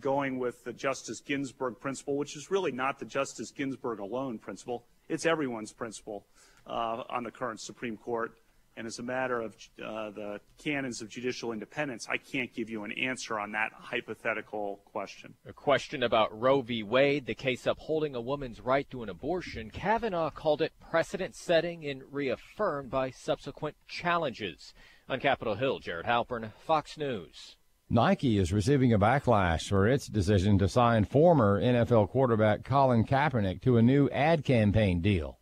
going with the Justice Ginsburg principle, which is really not the Justice Ginsburg alone principle, it's everyone's principle on the current Supreme Court. And as a matter of the canons of judicial independence, I can't give you an answer on that hypothetical question. A question about Roe v. Wade, the case upholding a woman's right to an abortion. Kavanaugh called it precedent-setting and reaffirmed by subsequent challenges. On Capitol Hill, Jared Halpern, Fox News. Nike is receiving a backlash for its decision to sign former NFL quarterback Colin Kaepernick to a new ad campaign deal.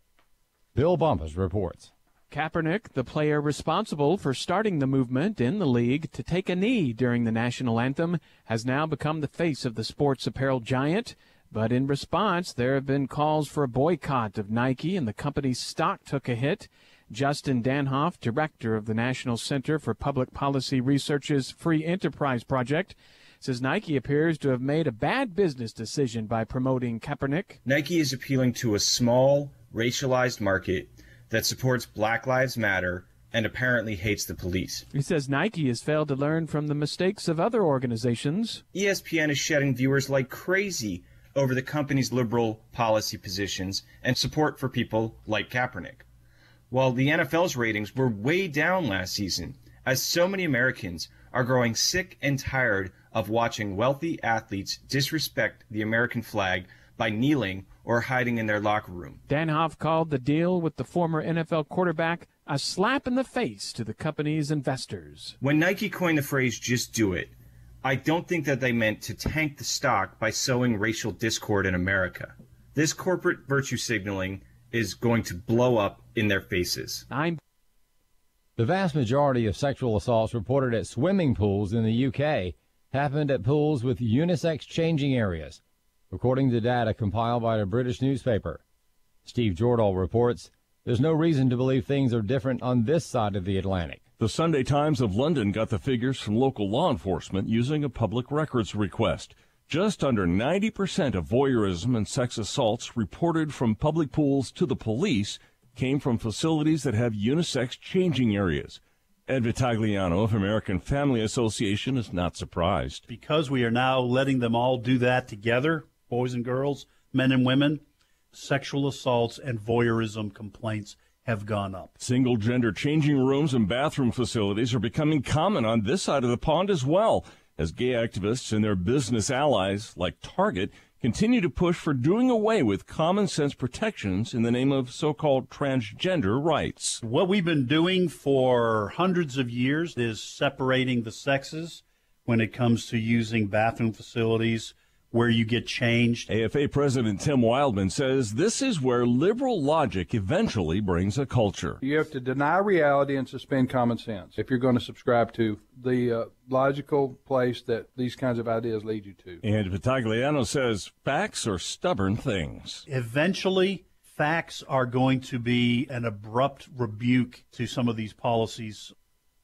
Bill Bumpus reports. Kaepernick, the player responsible for starting the movement in the league to take a knee during the national anthem, has now become the face of the sports apparel giant. But in response, there have been calls for a boycott of Nike, and the company's stock took a hit. Justin Danhoff, director of the National Center for Public Policy Research's Free Enterprise Project, says Nike appears to have made a bad business decision by promoting Kaepernick. Nike is appealing to a small, racialized market that supports Black Lives Matter and apparently hates the police. He says Nike has failed to learn from the mistakes of other organizations. ESPN is shedding viewers like crazy over the company's liberal policy positions and support for people like Kaepernick. While the NFL's ratings were way down last season, as so many Americans are growing sick and tired of watching wealthy athletes disrespect the American flag by kneeling or hiding in their locker room. Danhoff called the deal with the former NFL quarterback a slap in the face to the company's investors. When Nike coined the phrase, "just do it," I don't think that they meant to tank the stock by sowing racial discord in America. This corporate virtue signaling is going to blow up in their faces. The vast majority of sexual assaults reported at swimming pools in the UK happened at pools with unisex changing areas, according to data compiled by a British newspaper. Steve Jordahl reports there's no reason to believe things are different on this side of the Atlantic. The Sunday Times of London got the figures from local law enforcement using a public records request. Just under 90% of voyeurism and sex assaults reported from public pools to the police came from facilities that have unisex changing areas. Ed Vitagliano of American Family Association is not surprised. Because we are now letting them all do that together, boys and girls, men and women, sexual assaults and voyeurism complaints have gone up. Single-gender changing rooms and bathroom facilities are becoming common on this side of the pond as well, as gay activists and their business allies, like Target, continue to push for doing away with common-sense protections in the name of so-called transgender rights. What we've been doing for hundreds of years is separating the sexes when it comes to using bathroom facilities where you get changed. AFA President Tim Wildman says this is where liberal logic eventually brings a culture. You have to deny reality and suspend common sense if you're going to subscribe to the logical place that these kinds of ideas lead you to. And Vitagliano says facts are stubborn things. Eventually, facts are going to be an abrupt rebuke to some of these policies.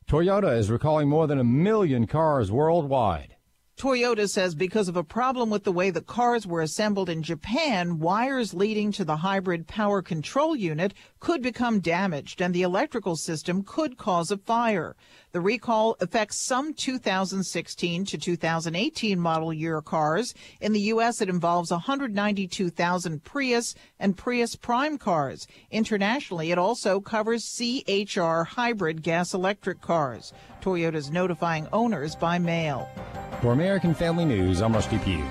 Toyota is recalling more than 1 million cars worldwide. Toyota says because of a problem with the way the cars were assembled in Japan, wires leading to the hybrid power control unit could become damaged and the electrical system could cause a fire. The recall affects some 2016 to 2018 model year cars. In the U.S., it involves 192,000 Prius and Prius Prime cars. Internationally, it also covers CHR hybrid gas-electric cars. Toyota is notifying owners by mail. For American Family News, I'm Rusty Pugh.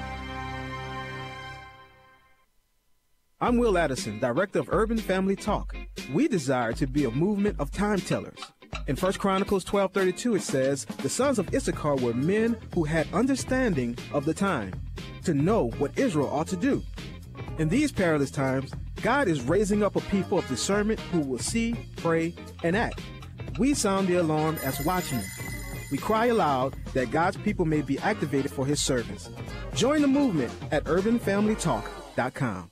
I'm Will Addison, Director of Urban Family Talk. We desire to be a movement of time tellers. In 1 Chronicles 12:32, it says, "The sons of Issachar were men who had understanding of the time, to know what Israel ought to do." In these perilous times, God is raising up a people of discernment who will see, pray, and act. We sound the alarm as watchmen. We cry aloud that God's people may be activated for his service. Join the movement at urbanfamilytalk.com.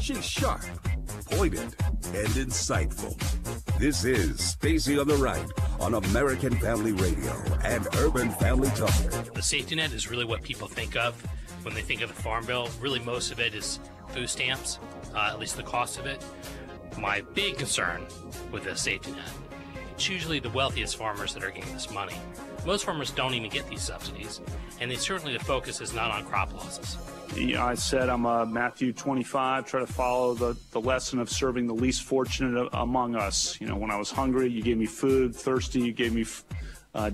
She's sharp, pointed, and insightful. This is Stacy on the Right on American Family Radio and Urban Family Talk. The safety net is really what people think of when they think of the Farm Bill. Really, most of it is food stamps, at least the cost of it. My big concern with the safety net, it's usually the wealthiest farmers that are getting this money. Most farmers don't even get these subsidies, and certainly the focus is not on crop losses. I said I'm a Matthew 25, try to follow the lesson of serving the least fortunate among us. You know, when I was hungry, you gave me food, thirsty, you gave me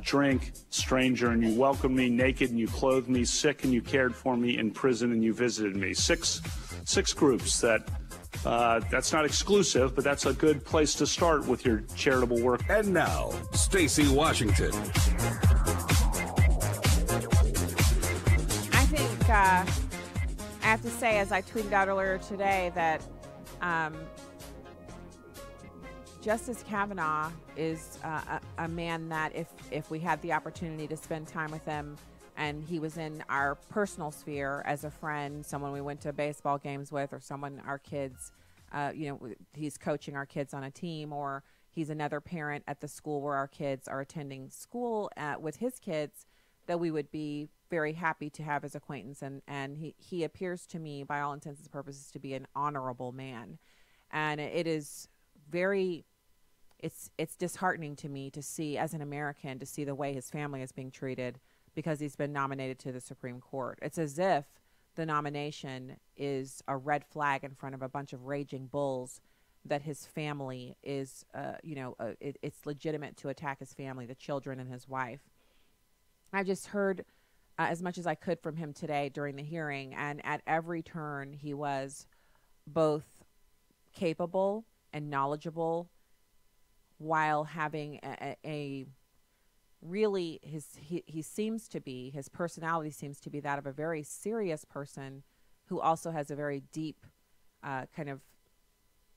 drink, stranger, and you welcomed me, naked, and you clothed me, sick, and you cared for me, in prison, and you visited me. Six groups that's not exclusive, but that's a good place to start with your charitable work. And now, Stacy Washington. I think I have to say, as I tweeted out earlier today, that Justice Kavanaugh is a man that if we had the opportunity to spend time with him, and he was in our personal sphere as a friend, someone we went to baseball games with, or someone our kids, he's coaching our kids on a team, or he's another parent at the school where our kids are attending school with his kids, that we would be very happy to have his acquaintance. And he appears to me, by all intents and purposes, to be an honorable man. And it is it's disheartening to me to see, as an American, to see the way his family is being treated because he's been nominated to the Supreme Court. It's as if the nomination is a red flag in front of a bunch of raging bulls, that his family is, it's legitimate to attack his family, the children and his wife. I just heard as much as I could from him today during the hearing, and at every turn he was both capable and knowledgeable, while having a really he seems to be, his personality seems to be that of a very serious person who also has a very deep kind of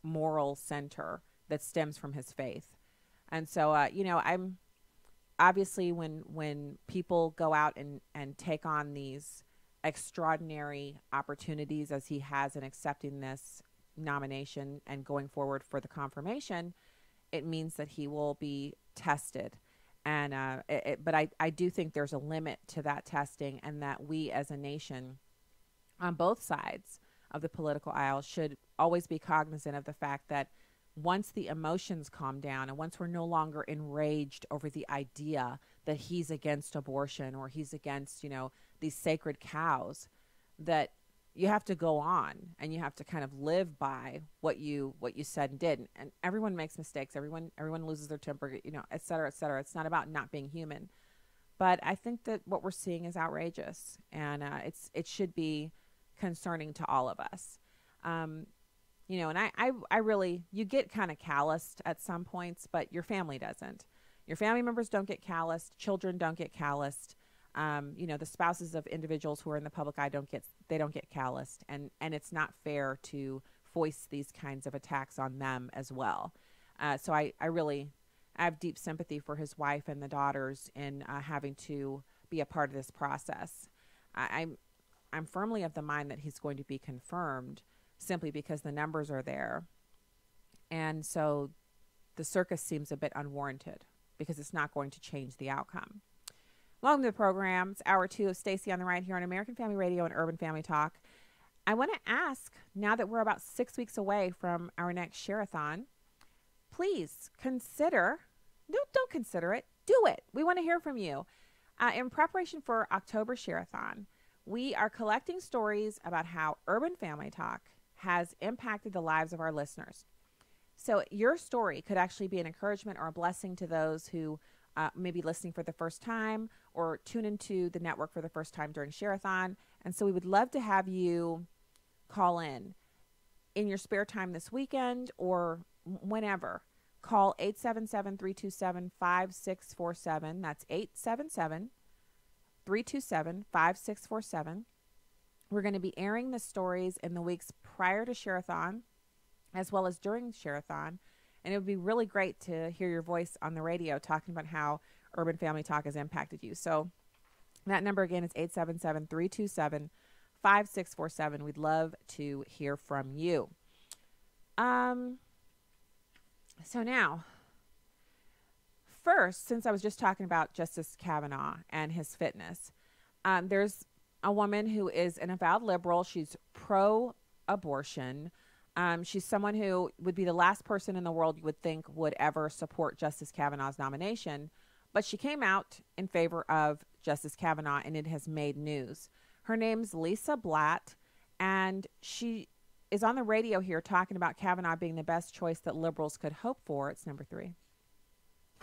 moral center that stems from his faith. And so I'm obviously, when people go out and take on these extraordinary opportunities, as he has in accepting this nomination and going forward for the confirmation, it means that he will be tested. And but I do think there's a limit to that testing, and that we as a nation on both sides of the political aisle should always be cognizant of the fact that once the emotions calm down, and once we're no longer enraged over the idea that he's against abortion or he's against, these sacred cows, that you have to go on and you have to kind of live by what you said and did. And everyone makes mistakes. Everyone loses their temper, et cetera, et cetera. It's not about not being human. But I think that what we're seeing is outrageous, and it should be concerning to all of us. And I really, you get kind of calloused at some points, but your family doesn't. Your family members don't get calloused. Children don't get calloused. The spouses of individuals who are in the public eye don't get calloused. And it's not fair to foist these kinds of attacks on them as well. So I have deep sympathy for his wife and the daughters in having to be a part of this process. I'm firmly of the mind that he's going to be confirmed, simply because the numbers are there. And so the circus seems a bit unwarranted, because it's not going to change the outcome. Welcome to the program. It's hour 2 of Stacy on the Right here on American Family Radio and Urban Family Talk. I want to ask, now that we're about 6 weeks away from our next share-a-thon, please consider, don't consider it, do it. We want to hear from you. In preparation for October share-a-thon, we are collecting stories about how Urban Family Talk has impacted the lives of our listeners. So your story could actually be an encouragement or a blessing to those who may be listening for the first time or tune into the network for the first time during share-a-thon. And so we would love to have you call in your spare time this weekend or whenever. Call 877-327-5647. That's 877-327-5647. We're going to be airing the stories in the weeks prior to share-a-thon as well as during share-a-thon. And it would be really great to hear your voice on the radio talking about how Urban Family Talk has impacted you. So that number again is 877-327-5647. We'd love to hear from you. So now, first, since I was just talking about Justice Kavanaugh and his fitness, there's a woman who is an avowed liberal. She's pro-abortion. She's someone who would be the last person in the world you would think would ever support Justice Kavanaugh's nomination. But she came out in favor of Justice Kavanaugh, and it has made news. Her name's Lisa Blatt, and she is on the radio here talking about Kavanaugh being the best choice that liberals could hope for. It's number 3.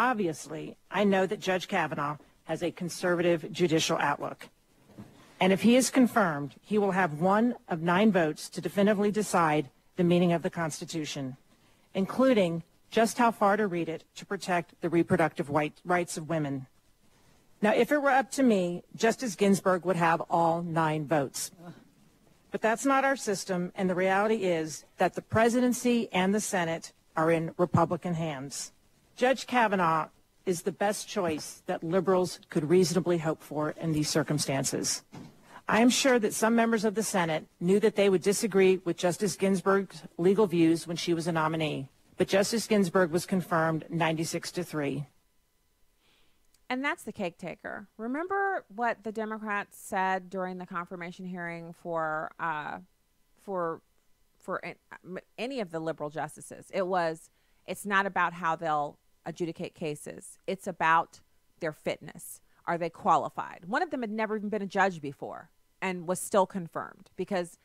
Obviously, I know that Judge Kavanaugh has a conservative judicial outlook. And if he is confirmed, he will have 1 of 9 votes to definitively decide the meaning of the Constitution, including just how far to read it to protect the reproductive rights of women. Now, if it were up to me, Justice Ginsburg would have all 9 votes. But that's not our system, and the reality is that the presidency and the Senate are in Republican hands. Judge Kavanaugh is the best choice that liberals could reasonably hope for in these circumstances. I am sure that some members of the Senate knew that they would disagree with Justice Ginsburg's legal views when she was a nominee, but Justice Ginsburg was confirmed 96-3. And that's the cake taker. Remember what the Democrats said during the confirmation hearing for any of the liberal justices? It's not about how they'll adjudicate cases. It's about their fitness. Are they qualified? One of them had never even been a judge before and was still confirmed, because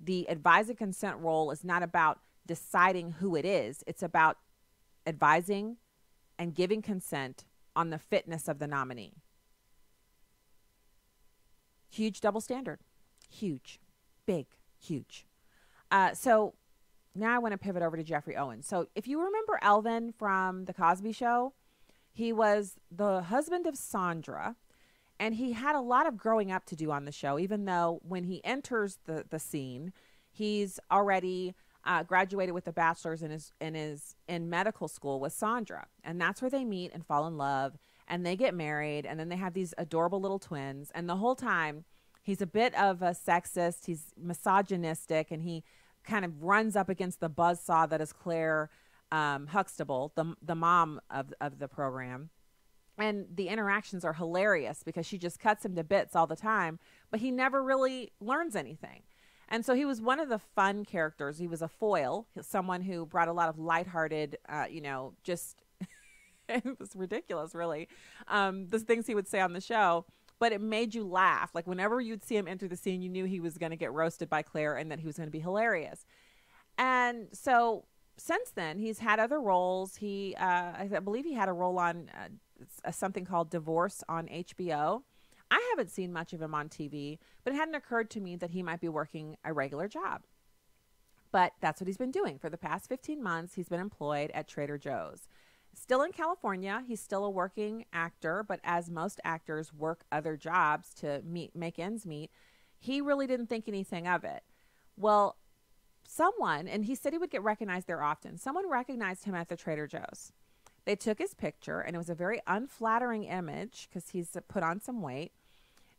the advise and consent role is not about deciding who it is. It's about advising and giving consent on the fitness of the nominee. Huge double standard. Huge. Big. Huge. So now I want to pivot over to Jeffrey Owens. So if you remember Elvin from The Cosby Show, he was the husband of Sandra, and he had a lot of growing up to do on the show, even though when he enters the scene, he's already graduated with a bachelor's and is in medical school with Sandra. And that's where they meet and fall in love, and they get married, and then they have these adorable little twins. And the whole time, he's a bit of a sexist, he's misogynistic, and he kind of runs up against the buzzsaw that is Claire Huxtable, the mom of the program. And the interactions are hilarious because she just cuts him to bits all the time, but he never really learns anything. And so he was one of the fun characters. He was a foil, someone who brought a lot of lighthearted, just it was ridiculous, really, the things he would say on the show. But it made you laugh. Like whenever you'd see him enter the scene, you knew he was going to get roasted by Claire and that he was going to be hilarious. And so since then, he's had other roles. I believe he had a role on something called Divorce on HBO. I haven't seen much of him on TV, but it hadn't occurred to me that he might be working a regular job. But that's what he's been doing. For the past 15 months, he's been employed at Trader Joe's. Still in California, he's still a working actor, but as most actors work other jobs to make ends meet, he really didn't think anything of it. Well, someone, and he said he would get recognized there often, someone recognized him at the Trader Joe's. They took his picture, and it was a very unflattering image because he's put on some weight.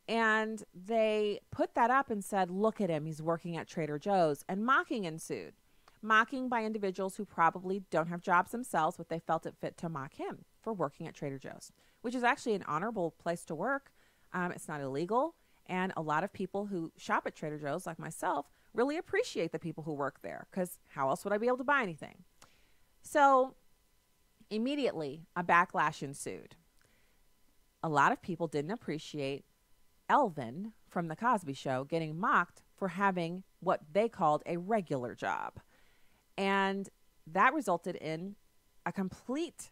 And they put that up and said, look at him, he's working at Trader Joe's. And mocking ensued. Mocking by individuals who probably don't have jobs themselves, but they felt it fit to mock him for working at Trader Joe's, which is actually an honorable place to work. It's not illegal. And a lot of people who shop at Trader Joe's, like myself, really appreciate the people who work there, because how else would I be able to buy anything? So immediately a backlash ensued. A lot of people didn't appreciate Elvin from The Cosby Show getting mocked for having what they called a regular job. And that resulted in a complete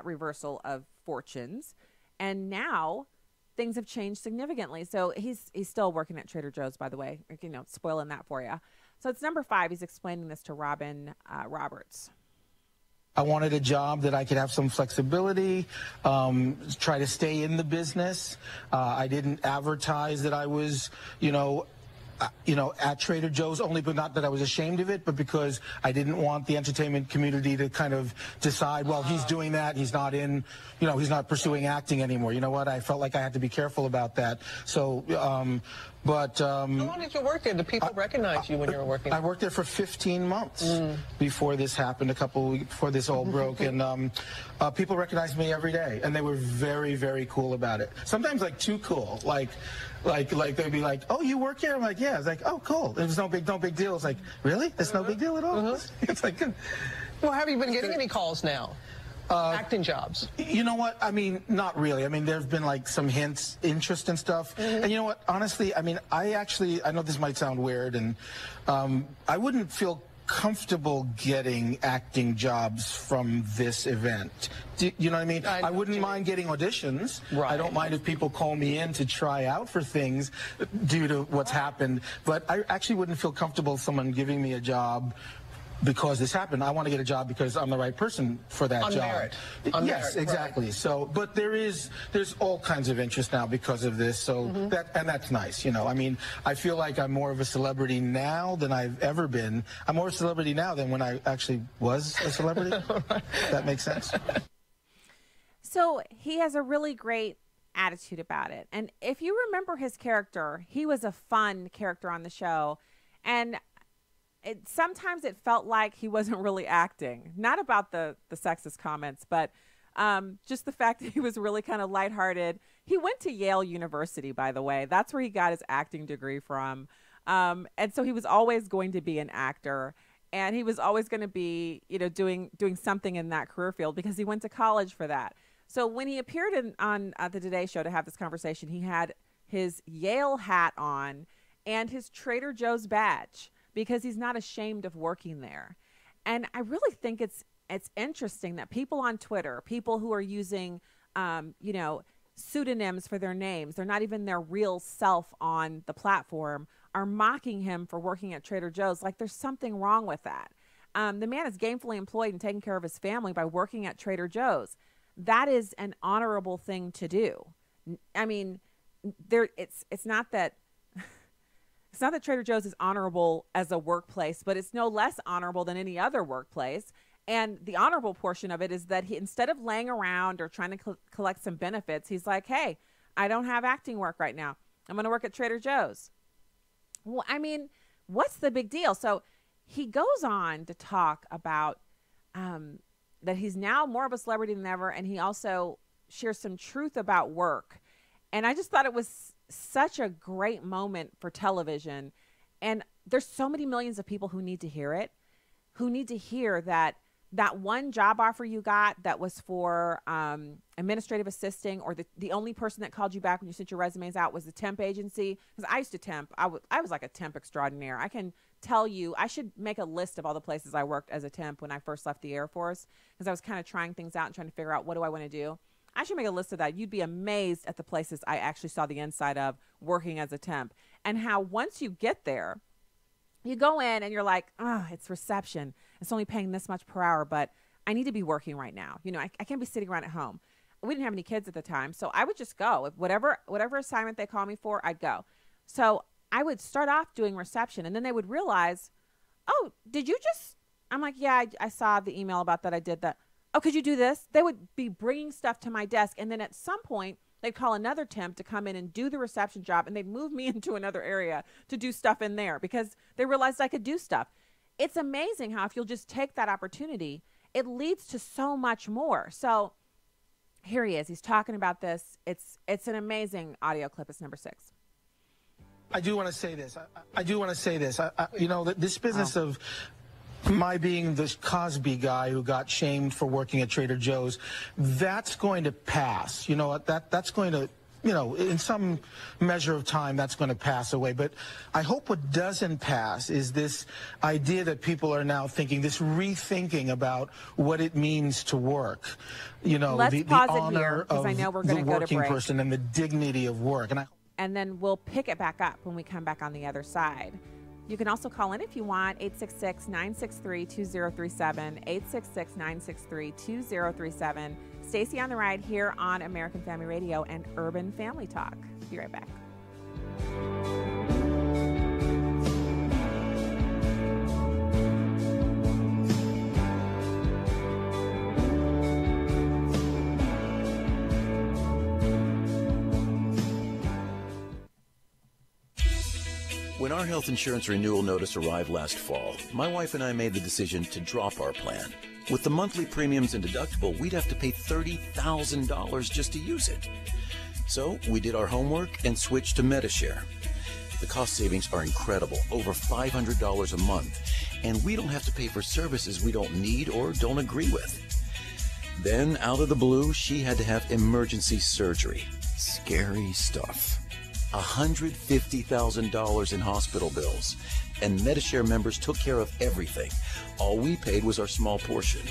reversal of fortunes. And now things have changed significantly. So he's still working at Trader Joe's, by the way, spoiling that for you. So it's number 5. He's explaining this to Robin Roberts. I wanted a job that I could have some flexibility, try to stay in the business. I didn't advertise that I was, at Trader Joe's, only but not that I was ashamed of it, but because I didn't want the entertainment community to kind of decide, well, he's doing that, he's not he's not pursuing acting anymore. You know what? I felt like I had to be careful about that. So, how long did you work there? Did people recognize you when you were working there? I worked there for 15 months before this happened, a couple of weeks before this all broke, and people recognized me every day, and they were very, very cool about it. Sometimes like too cool, like they'd be like, "Oh, you work here?" I'm like, "Yeah." It's like, "Oh, cool." It was no big deal. It's like, "Really? It's no big deal at all." It's like, well, have you been getting any calls now? Acting jobs? You know what? I mean, not really. I mean, there have been like some hints, interest and stuff. And you know what? Honestly, I mean, I know this might sound weird, and I wouldn't feel comfortable getting acting jobs from this event. You know what I mean? I wouldn't mind getting auditions. Right. I don't mind if people call me in to try out for things due to what's happened. But I actually wouldn't feel comfortable someone giving me a job because this happened. I want to get a job because I'm the right person for that job. Merit. Yes, exactly. Right. So, but there's all kinds of interest now because of this. So that's nice. I mean, I feel like I'm more of a celebrity now than I've ever been. I'm more of a celebrity now than when I actually was a celebrity. That makes sense. So he has a really great attitude about it. And if you remember his character, he was a fun character on the show. And sometimes it felt like he wasn't really acting, not about the sexist comments, but just the fact that he was really kind of lighthearted. He went to Yale University, by the way. That's where he got his acting degree from. And so he was always going to be an actor, and he was always going to be, doing something in that career field because he went to college for that. So when he appeared on the Today Show to have this conversation, he had his Yale hat on and his Trader Joe's badge, because he's not ashamed of working there. And I really think it's interesting that people on Twitter, people who are using, pseudonyms for their names, they're not even their real self on the platform, are mocking him for working at Trader Joe's. Like there's something wrong with that. The man is gainfully employed and taking care of his family by working at Trader Joe's. That is an honorable thing to do. I mean, it's not that Trader Joe's is honorable as a workplace, but it's no less honorable than any other workplace. And the honorable portion of it is that he, instead of laying around or trying to collect some benefits, he's like, hey, I don't have acting work right now. I'm going to work at Trader Joe's. Well, I mean, what's the big deal? So he goes on to talk about that he's now more of a celebrity than ever, and he also shares some truth about work. And I just thought it was such a great moment for television. And there's so many millions of people who need to hear it, who need to hear that one job offer you got that was for administrative assisting, or the only person that called you back when you sent your resumes out was the temp agency. Because I used to temp. I was like a temp extraordinaire. I can tell you, I should make a list of all the places I worked as a temp when I first left the Air Force, because I was kind of trying things out and trying to figure out, what do I want to do? I should make a list of that. You'd be amazed at the places I actually saw the inside of working as a temp, and how once you get there, you go in and you're like, oh, it's reception. It's only paying this much per hour, but I need to be working right now. I can't be sitting around at home. We didn't have any kids at the time, so I would just go. If whatever assignment they call me for, I'd go. So I would start off doing reception, and then they would realize, oh, did you just? I'm like, yeah, I saw the email about that. I did that. Oh, could you do this? They would be bringing stuff to my desk. And then at some point, they'd call another temp to come in and do the reception job. And they'd move me into another area to do stuff in there because they realized I could do stuff. It's amazing how if you'll just take that opportunity, it leads to so much more. So here he is. He's talking about this. It's an amazing audio clip. It's number 6. I do want to say this. This business of my being this Cosby guy who got shamed for working at Trader Joe's, that's going to pass. That's going to, in some measure of time, that's going to pass away. But I hope what doesn't pass is this idea that people are now thinking, this rethinking about what it means to work. Let's the pause it honor here, 'cause of I know we're gonna the go to working break. person and the dignity of work. And then we'll pick it back up when we come back on the other side. You can also call in if you want, 866-963-2037, 866-963-2037. Stacey on the Ride here on American Family Radio and Urban Family Talk. Be right back. When our health insurance renewal notice arrived last fall, my wife and I made the decision to drop our plan. With the monthly premiums and deductible, we'd have to pay $30,000 just to use it. So we did our homework and switched to MediShare. The cost savings are incredible, over $500 a month, and we don't have to pay for services we don't need or don't agree with. Then, out of the blue, she had to have emergency surgery. Scary stuff. $150,000 in hospital bills, and MediShare members took care of everything. All we paid was our small portion.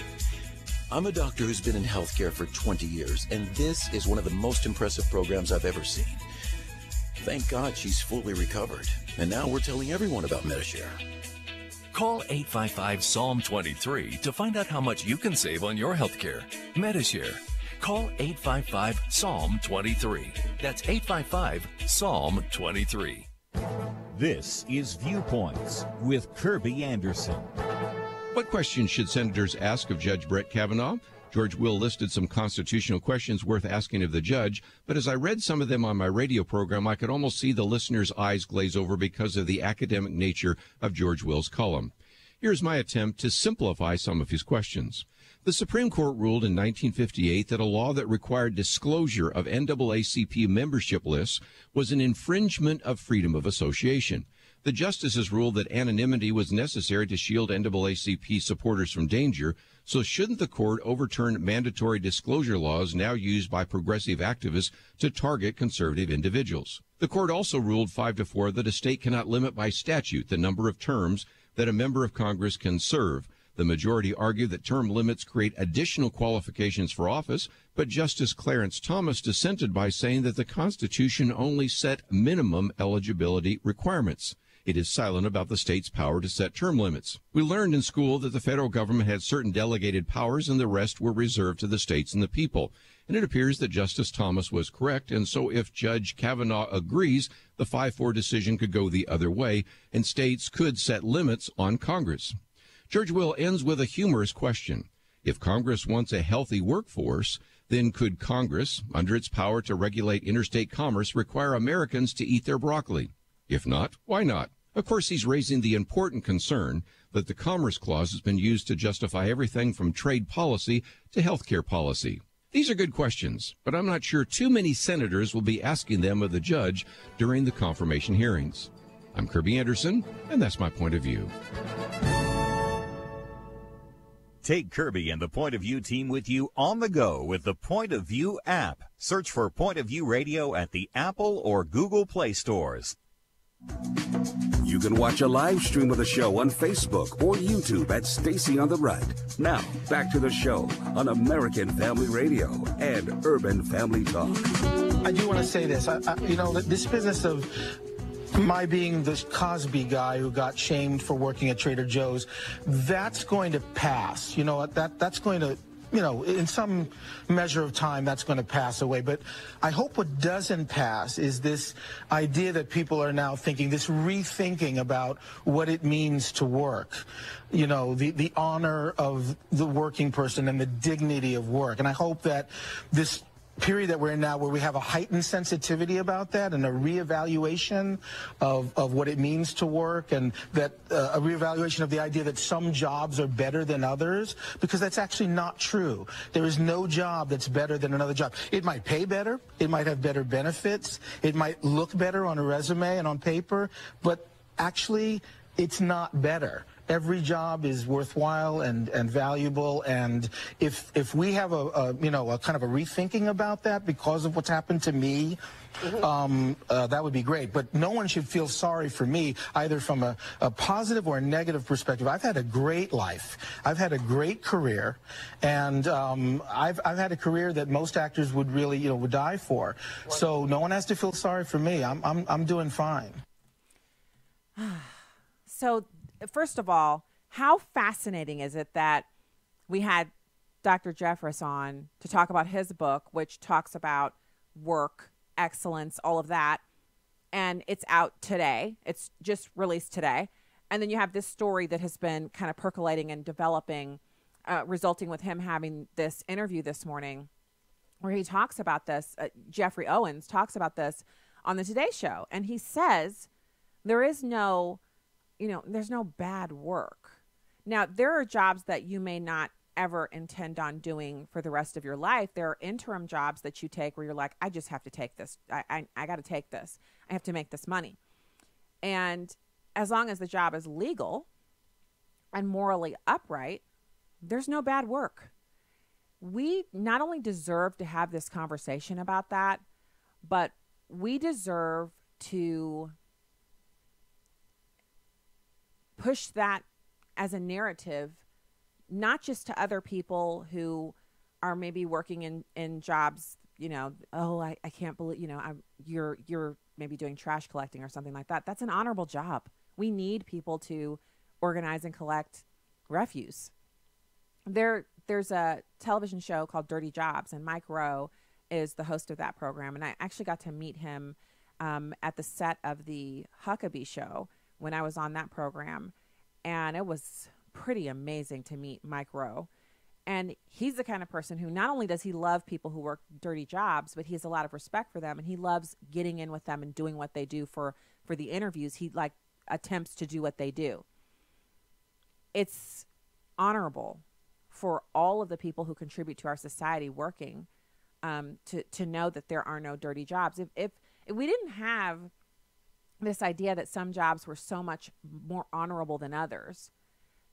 I'm a doctor who's been in healthcare for 20 years, and this is one of the most impressive programs I've ever seen. Thank God she's fully recovered, and now we're telling everyone about MediShare. Call 855-PSALM-23 to find out how much you can save on your healthcare. MediShare. Call 855-PSALM-23. That's 855-PSALM-23. This is Viewpoints with Kirby Anderson. What questions should senators ask of Judge Brett Kavanaugh? George Will listed some constitutional questions worth asking of the judge, but as I read some of them on my radio program, I could almost see the listeners' eyes glaze over because of the academic nature of George Will's column. Here's my attempt to simplify some of his questions. The Supreme Court ruled in 1958 that a law that required disclosure of NAACP membership lists was an infringement of freedom of association. The justices ruled that anonymity was necessary to shield NAACP supporters from danger, so shouldn't the court overturn mandatory disclosure laws now used by progressive activists to target conservative individuals? The court also ruled 5-4 that a state cannot limit by statute the number of terms that a member of Congress can serve. The majority argued that term limits create additional qualifications for office, but Justice Clarence Thomas dissented by saying that the Constitution only set minimum eligibility requirements. It is silent about the state's power to set term limits. We learned in school that the federal government had certain delegated powers and the rest were reserved to the states and the people. And it appears that Justice Thomas was correct, and so if Judge Kavanaugh agrees, the 5-4 decision could go the other way, and states could set limits on Congress. George Will ends with a humorous question. If Congress wants a healthy workforce, then could Congress, under its power to regulate interstate commerce, require Americans to eat their broccoli? If not, why not? Of course, he's raising the important concern that the Commerce Clause has been used to justify everything from trade policy to health care policy. These are good questions, but I'm not sure too many senators will be asking them of the judge during the confirmation hearings. I'm Kirby Anderson, and that's my point of view. Take Kirby and the Point of View team with you on the go with the Point of View app. Search for Point of View Radio at the Apple or Google Play stores. You can watch a live stream of the show on Facebook or YouTube at Stacey on the Right. Now, back to the show on American Family Radio and Urban Family Talk. I do want to say this. This business of my being this Cosby guy who got shamed for working at Trader Joe's, that's going to pass. That's going to, in some measure of time, that's going to pass away. But I hope what doesn't pass is this idea that people are now thinking, this rethinking about what it means to work. The honor of the working person and the dignity of work. And I hope that this period that we're in now where we have a heightened sensitivity about that and a reevaluation of what it means to work, and that a reevaluation of the idea that some jobs are better than others, because that's actually not true. There is no job that's better than another job. It might pay better, it might have better benefits, it might look better on a resume and on paper, but actually it's not better. Every job is worthwhile and valuable, and if we have a kind of a rethinking about that because of what's happened to me, that would be great. But no one should feel sorry for me, either from a positive or a negative perspective. I've had a great life. I've had a great career, and I've had a career that most actors would really would die for. So no one has to feel sorry for me. I'm doing fine. So, first of all, how fascinating is it that we had Dr. Jeffress on to talk about his book, which talks about work, excellence, all of that, and it's out today. It's just released today. And then you have this story that has been kind of percolating and developing, resulting with him having this interview this morning where he talks about this. Jeffrey Owens talks about this on the Today Show, and he says there is no there's no bad work. Now, there are jobs that you may not ever intend on doing for the rest of your life. There are interim jobs that you take where you're like, I just have to take this. I got to take this. I have to make this money. And as long as the job is legal and morally upright, there's no bad work. We not only deserve to have this conversation about that, but we deserve to push that as a narrative, not just to other people who are maybe working in jobs, I can't believe, you're maybe doing trash collecting or something like that. That's an honorable job. We need people to organize and collect refuse. There's a television show called Dirty Jobs, and Mike Rowe is the host of that program. And I actually got to meet him at the set of the Huckabee show when I was on that program, and it was pretty amazing to meet Mike Rowe. And he's the kind of person who not only does he love people who work dirty jobs, but he has a lot of respect for them, and he loves getting in with them and doing what they do for the interviews. He attempts to do what they do. It's honorable for all of the people who contribute to our society working to know that there are no dirty jobs. If we didn't have this idea that some jobs were so much more honorable than others,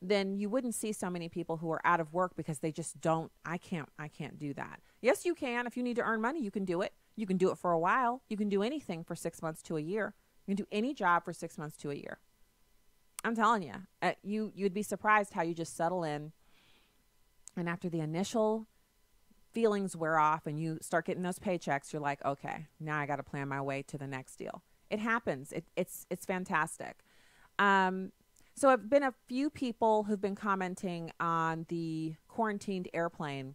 then you wouldn't see so many people who are out of work because they just don't, I can't do that. Yes, you can. If you need to earn money, you can do it. You can do it for a while. You can do anything for 6 months to a year. You can do any job for 6 months to a year. I'm telling you, you'd be surprised how you just settle in. And after the initial feelings wear off and you start getting those paychecks, you're like, okay, now I got to plan my way to the next deal. It happens. It's fantastic. So I've been a few people who've been commenting on the quarantined airplane.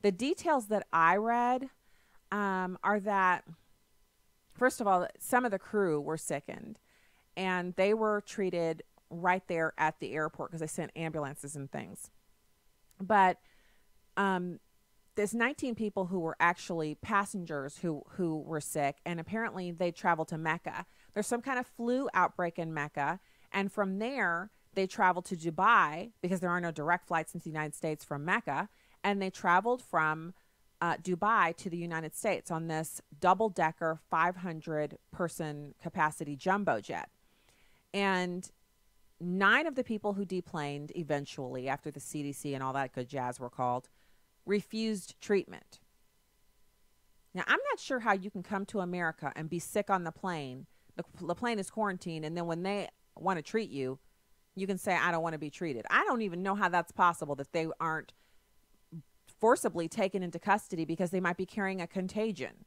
The details that I read are that, first of all, some of the crew were sickened, and they were treated right there at the airport because they sent ambulances and things. But there's 19 people who were actually passengers who were sick, and apparently they traveled to Mecca. There's some kind of flu outbreak in Mecca, and from there they traveled to Dubai because there are no direct flights into the United States from Mecca, and they traveled from Dubai to the United States on this double-decker 500-person capacity jumbo jet. And 9 of the people who deplaned eventually, after the CDC and all that good jazz were called, refused treatment. Now, I'm not sure how you can come to America and be sick on the plane. The plane is quarantined, and then when they want to treat you, you can say, I don't want to be treated. I don't even know how that's possible, that they aren't forcibly taken into custody because they might be carrying a contagion.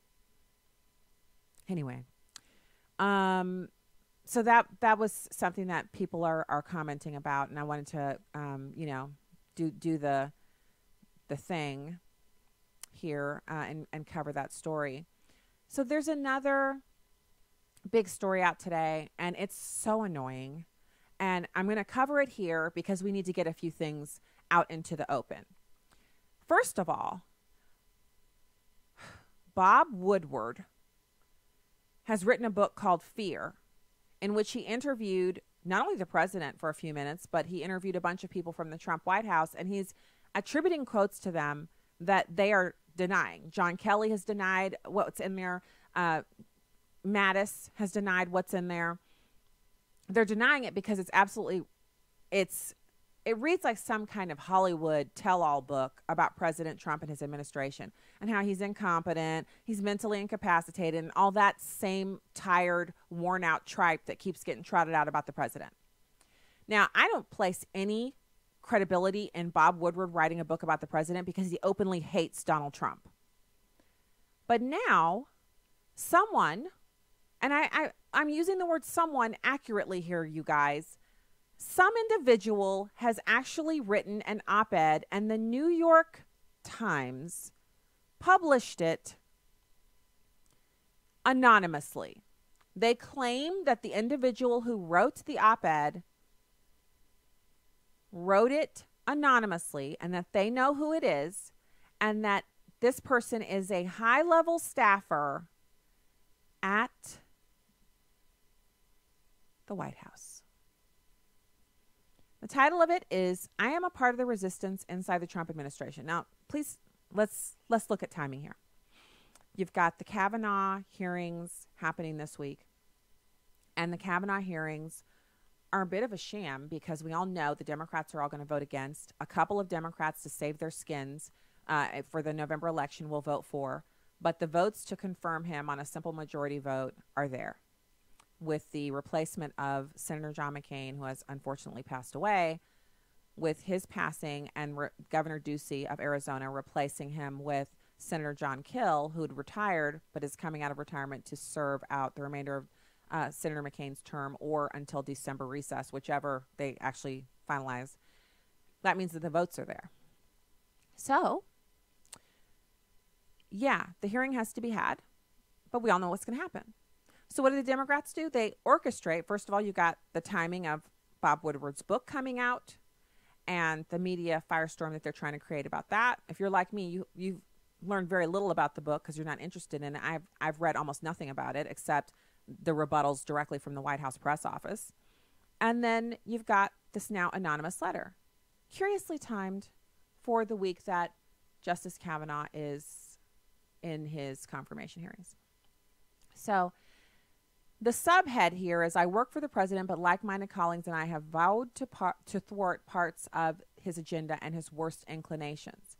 Anyway, so that was something that people are commenting about, and I wanted to, do the thing here and cover that story. So there's another big story out today, and it's so annoying, and I'm going to cover it here because we need to get a few things out into the open. First of all, Bob Woodward has written a book called Fear, in which he interviewed not only the president for a few minutes, but he interviewed a bunch of people from the Trump White House, and he's attributing quotes to them that they are denying. John Kelly has denied what's in there. Mattis has denied what's in there. They're denying it because it reads like some kind of Hollywood tell-all book about President Trump and his administration and how he's incompetent, he's mentally incapacitated, and all that same tired, worn-out tripe that keeps getting trotted out about the president. Now, I don't place any credibility in Bob Woodward writing a book about the president because he openly hates Donald Trump. But now, someone, and I'm using the word someone accurately here, you guys, some individual has actually written an op-ed, and the New York Times published it anonymously. They claim that the individual who wrote the op-ed wrote it anonymously and that they know who it is, and that this person is a high-level staffer at the White House. The title of it is, I Am a Part of the Resistance Inside the Trump Administration. Now, please, let's look at timing here. You've got the Kavanaugh hearings happening this week. And the Kavanaugh hearings are a bit of a sham because we all know the Democrats are all going to vote against. A couple of Democrats, to save their skins for the November election, will vote for. But the votes to confirm him on a simple majority vote are there, with the replacement of Senator John McCain, who has unfortunately passed away, with his passing, and Governor Ducey of Arizona replacing him with Senator John Kill, who had retired but is coming out of retirement to serve out the remainder of Senator McCain's term or until December recess, whichever they actually finalize. That means that the votes are there. So, yeah, the hearing has to be had, but we all know what's going to happen. So what do the Democrats do? They orchestrate. First of all, you got the timing of Bob Woodward's book coming out and the media firestorm that they're trying to create about that. If you're like me, you've learned very little about the book because you're not interested in it. I've read almost nothing about it except the rebuttals directly from the White House press office. And then you've got this now anonymous letter, curiously timed for the week that Justice Kavanaugh is in his confirmation hearings. So the subhead here is, I work for the president, but like-minded colleagues and I have vowed to thwart parts of his agenda and his worst inclinations.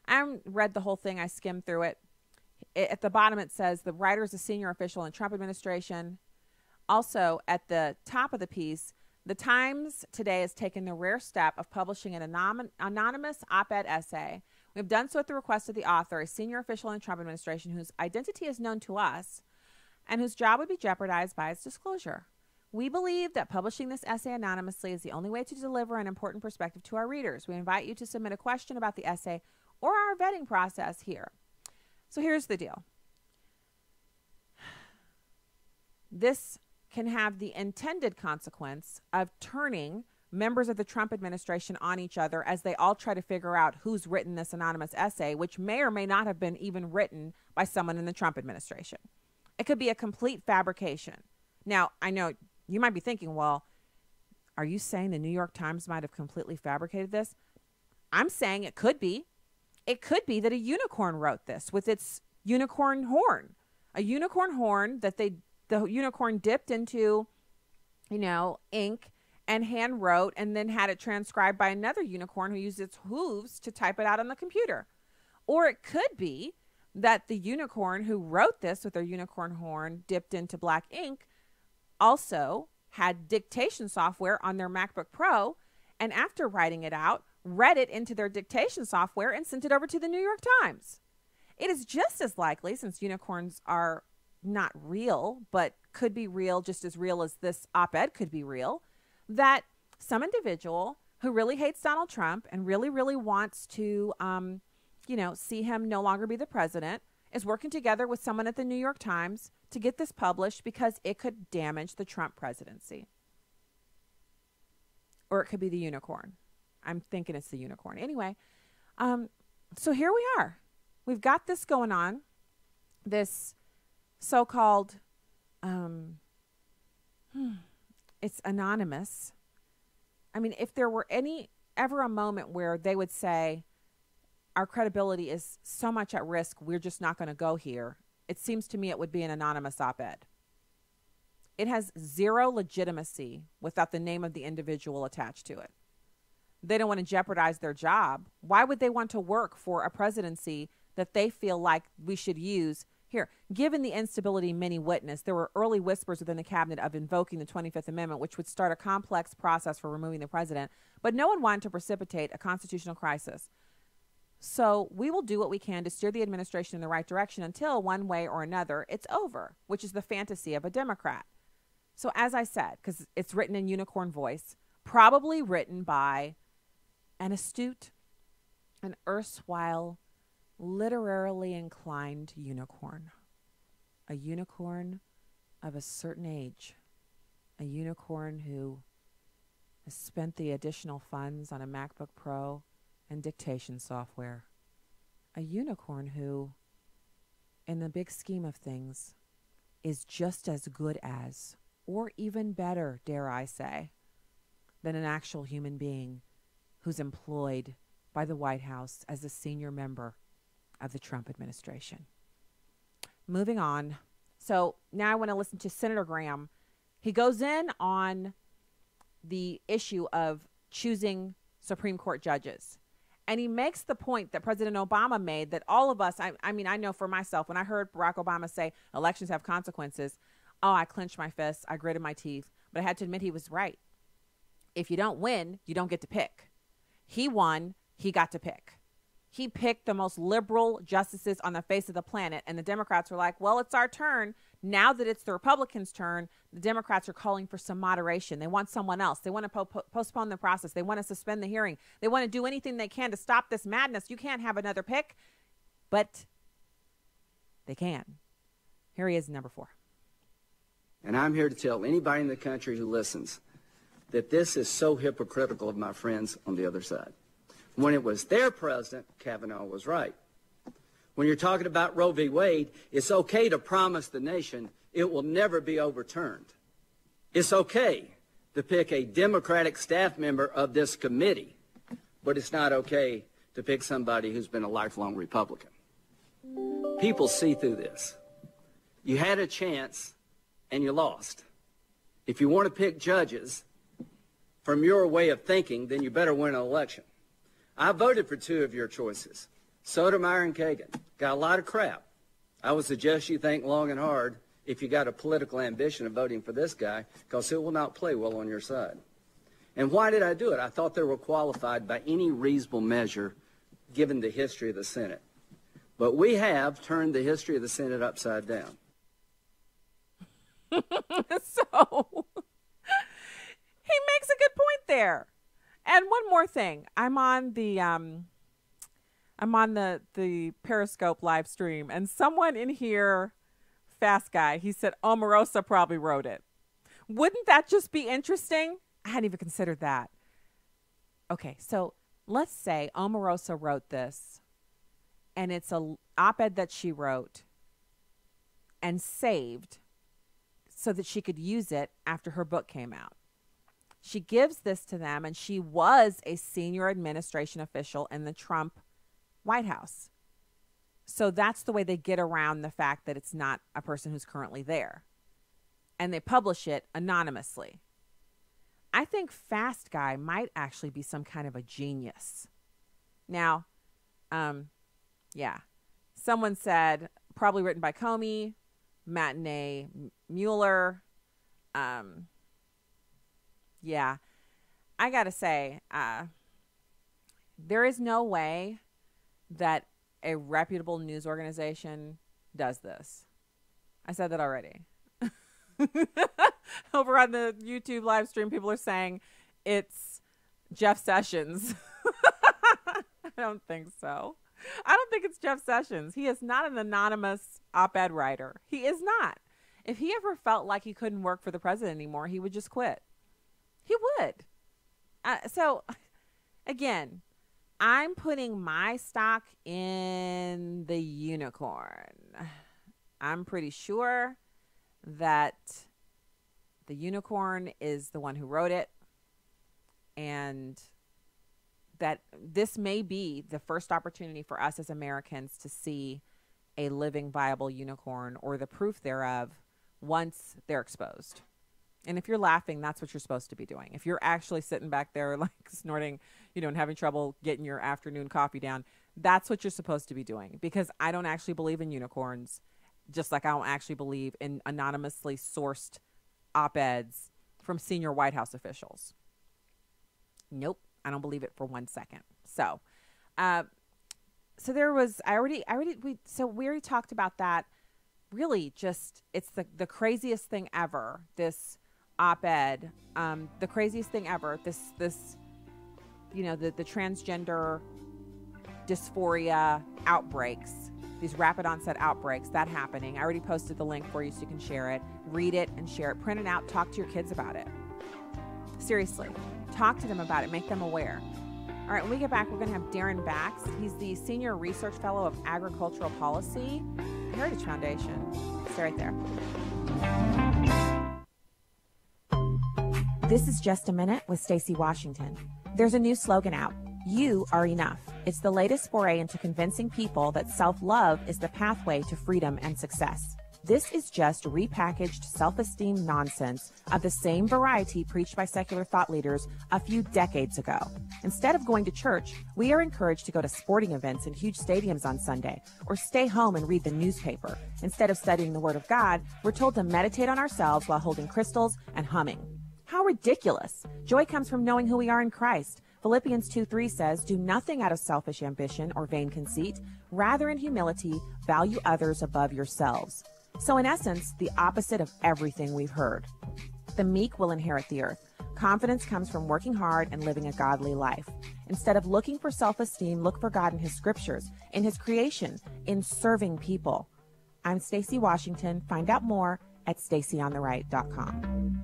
I read the whole thing. I skimmed through it. At the bottom, it says the writer is a senior official in the Trump administration. Also, at the top of the piece, the Times today has taken the rare step of publishing an anonymous op-ed essay. We have done so at the request of the author, a senior official in the Trump administration whose identity is known to us and whose job would be jeopardized by its disclosure. We believe that publishing this essay anonymously is the only way to deliver an important perspective to our readers. We invite you to submit a question about the essay or our vetting process here. So here's the deal. This can have the intended consequence of turning members of the Trump administration on each other as they all try to figure out who's written this anonymous essay, which may or may not have been even written by someone in the Trump administration. It could be a complete fabrication. Now, I know you might be thinking, well, are you saying the New York Times might have completely fabricated this? I'm saying it could be. It could be that a unicorn wrote this with its unicorn horn. A unicorn horn that the unicorn dipped into, ink and hand wrote and then had it transcribed by another unicorn who used its hooves to type it out on the computer. Or it could be that the unicorn who wrote this with their unicorn horn dipped into black ink also had dictation software on their MacBook Pro, and after writing it out, read it into their dictation software and sent it over to the New York Times. It is just as likely, since unicorns are not real, but could be real just as real as this op-ed could be real, that some individual who really hates Donald Trump and really, really wants to, see him no longer be the president is working together with someone at the New York Times to get this published because it could damage the Trump presidency. Or it could be the unicorn. I'm thinking it's the unicorn. Anyway, so here we are. We've got this going on. this so-called, it's anonymous. I mean, if there were ever a moment where they would say, our credibility is so much at risk, we're just not going to go here, it seems to me it would be an anonymous op-ed. It has zero legitimacy without the name of the individual attached to it. They don't want to jeopardize their job. Why would they want to work for a presidency that they feel like we should use? Here, given the instability many witnessed, there were early whispers within the cabinet of invoking the 25th Amendment, which would start a complex process for removing the president. But no one wanted to precipitate a constitutional crisis. So we will do what we can to steer the administration in the right direction until, one way or another, it's over, which is the fantasy of a Democrat. So as I said, because it's written in unicorn voice, probably written by an astute, an erstwhile, literarily inclined unicorn. A unicorn of a certain age. A unicorn who has spent the additional funds on a MacBook Pro and dictation software. A unicorn who, in the big scheme of things, is just as good as, or even better, dare I say, than an actual human being who's employed by the White House as a senior member of the Trump administration. Moving on. So now I want to listen to Senator Graham. He goes in on the issue of choosing Supreme Court judges. And he makes the point that President Obama made that all of us, I mean, I know for myself, when I heard Barack Obama say elections have consequences, I clenched my fists, I gritted my teeth, but I had to admit he was right. If you don't win, you don't get to pick. He won, he got to pick. He picked the most liberal justices on the face of the planet, and the Democrats were like, well, it's our turn. Now that it's the Republicans' turn, the Democrats are calling for some moderation. They want someone else. They want to postpone the process. They want to suspend the hearing. They want to do anything they can to stop this madness. You can't have another pick, but they can. Here he is, number 4. And I'm here to tell anybody in the country who listens that this is so hypocritical of my friends on the other side. When it was their president, Kavanaugh was right. When you're talking about Roe v. Wade, it's okay to promise the nation it will never be overturned. It's okay to pick a Democratic staff member of this committee, but it's not okay to pick somebody who's been a lifelong Republican. People see through this. You had a chance and you lost. If you want to pick judges from your way of thinking, then you better win an election. I voted for 2 of your choices, Sotomayor and Kagan. Got a lot of crap. I would suggest you think long and hard if you got a political ambition of voting for this guy, because it will not play well on your side. And why did I do it? I thought they were qualified by any reasonable measure given the history of the Senate. But we have turned the history of the Senate upside down. So he makes a good point there. And one more thing, I'm on the Periscope live stream, and someone in here, fast guy, he said Omarosa probably wrote it. Wouldn't that just be interesting? I hadn't even considered that. Okay, so let's say Omarosa wrote this, and it's a op-ed that she wrote and saved so that she could use it after her book came out. She gives this to them, and she was a senior administration official in the Trump White House. So that's the way they get around the fact that it's not a person who's currently there. And they publish it anonymously. I think Fast Guy might actually be some kind of a genius. Now, yeah. Someone said, probably written by Comey, Matinee Mueller, yeah, I got to say, there is no way that a reputable news organization does this. I said that already. Over on the YouTube live stream, people are saying it's Jeff Sessions. I don't think so. I don't think it's Jeff Sessions. He is not an anonymous op-ed writer. He is not. If he ever felt like he couldn't work for the president anymore, he would just quit. He would. So, again, I'm putting my stock in the unicorn. I'm pretty sure that the unicorn is the one who wrote it, and that this may be the first opportunity for us as Americans to see a living, viable unicorn, or the proof thereof, once they're exposed. And if you're laughing, that's what you're supposed to be doing. If you're actually sitting back there like snorting, and having trouble getting your afternoon coffee down, that's what you're supposed to be doing. Because I don't actually believe in unicorns, just like I don't actually believe in anonymously sourced op-eds from senior White House officials. Nope, I don't believe it for 1 second. So, we already talked about that. Really, just it's the craziest thing ever. This op-ed, the craziest thing ever. This the transgender dysphoria outbreaks, these rapid onset outbreaks, that happening. I already posted the link for you so you can share it, read it and share it, print it out, talk to your kids about it. Seriously, talk to them about it, make them aware. All right, when we get back, we're going to have Daren Bakst. He's the Senior Research Fellow of Agricultural Policy, Heritage Foundation. Stay right there. This is Just a Minute with Stacey Washington. There's a new slogan out. You are enough. It's the latest foray into convincing people that self-love is the pathway to freedom and success. This is just repackaged self-esteem nonsense of the same variety preached by secular thought leaders a few decades ago. Instead of going to church, we are encouraged to go to sporting events in huge stadiums on Sunday, or stay home and read the newspaper. Instead of studying the Word of God, we're told to meditate on ourselves while holding crystals and humming. How ridiculous! Joy comes from knowing who we are in Christ. Philippians 2:3 says, "Do nothing out of selfish ambition or vain conceit. Rather, in humility, value others above yourselves." So in essence, the opposite of everything we've heard. The meek will inherit the earth. Confidence comes from working hard and living a godly life. Instead of looking for self-esteem, look for God in His scriptures, in His creation, in serving people. I'm Stacey Washington. Find out more at StaceyOnTheRight.com.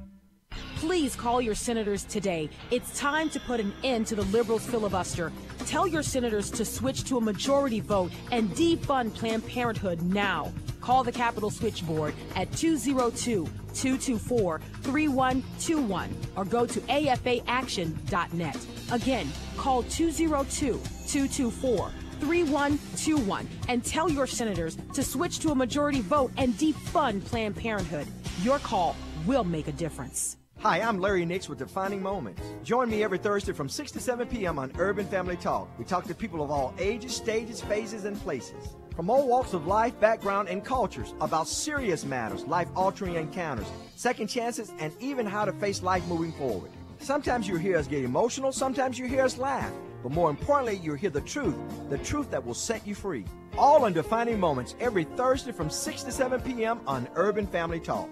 Please call your senators today. It's time to put an end to the liberals' filibuster. Tell your senators to switch to a majority vote and defund Planned Parenthood now. Call the Capitol Switchboard at 202-224-3121 or go to afaaction.net. Again, call 202-224-3121 and tell your senators to switch to a majority vote and defund Planned Parenthood. Your call will make a difference. Hi, I'm Larry Nix with Defining Moments. Join me every Thursday from 6 to 7 p.m. on Urban Family Talk. We talk to people of all ages, stages, phases, and places. From all walks of life, background, and cultures about serious matters, life-altering encounters, second chances, and even how to face life moving forward. Sometimes you hear us get emotional, sometimes you hear us laugh. But more importantly, you'll hear the truth that will set you free. All on Defining Moments every Thursday from 6 to 7 p.m. on Urban Family Talk.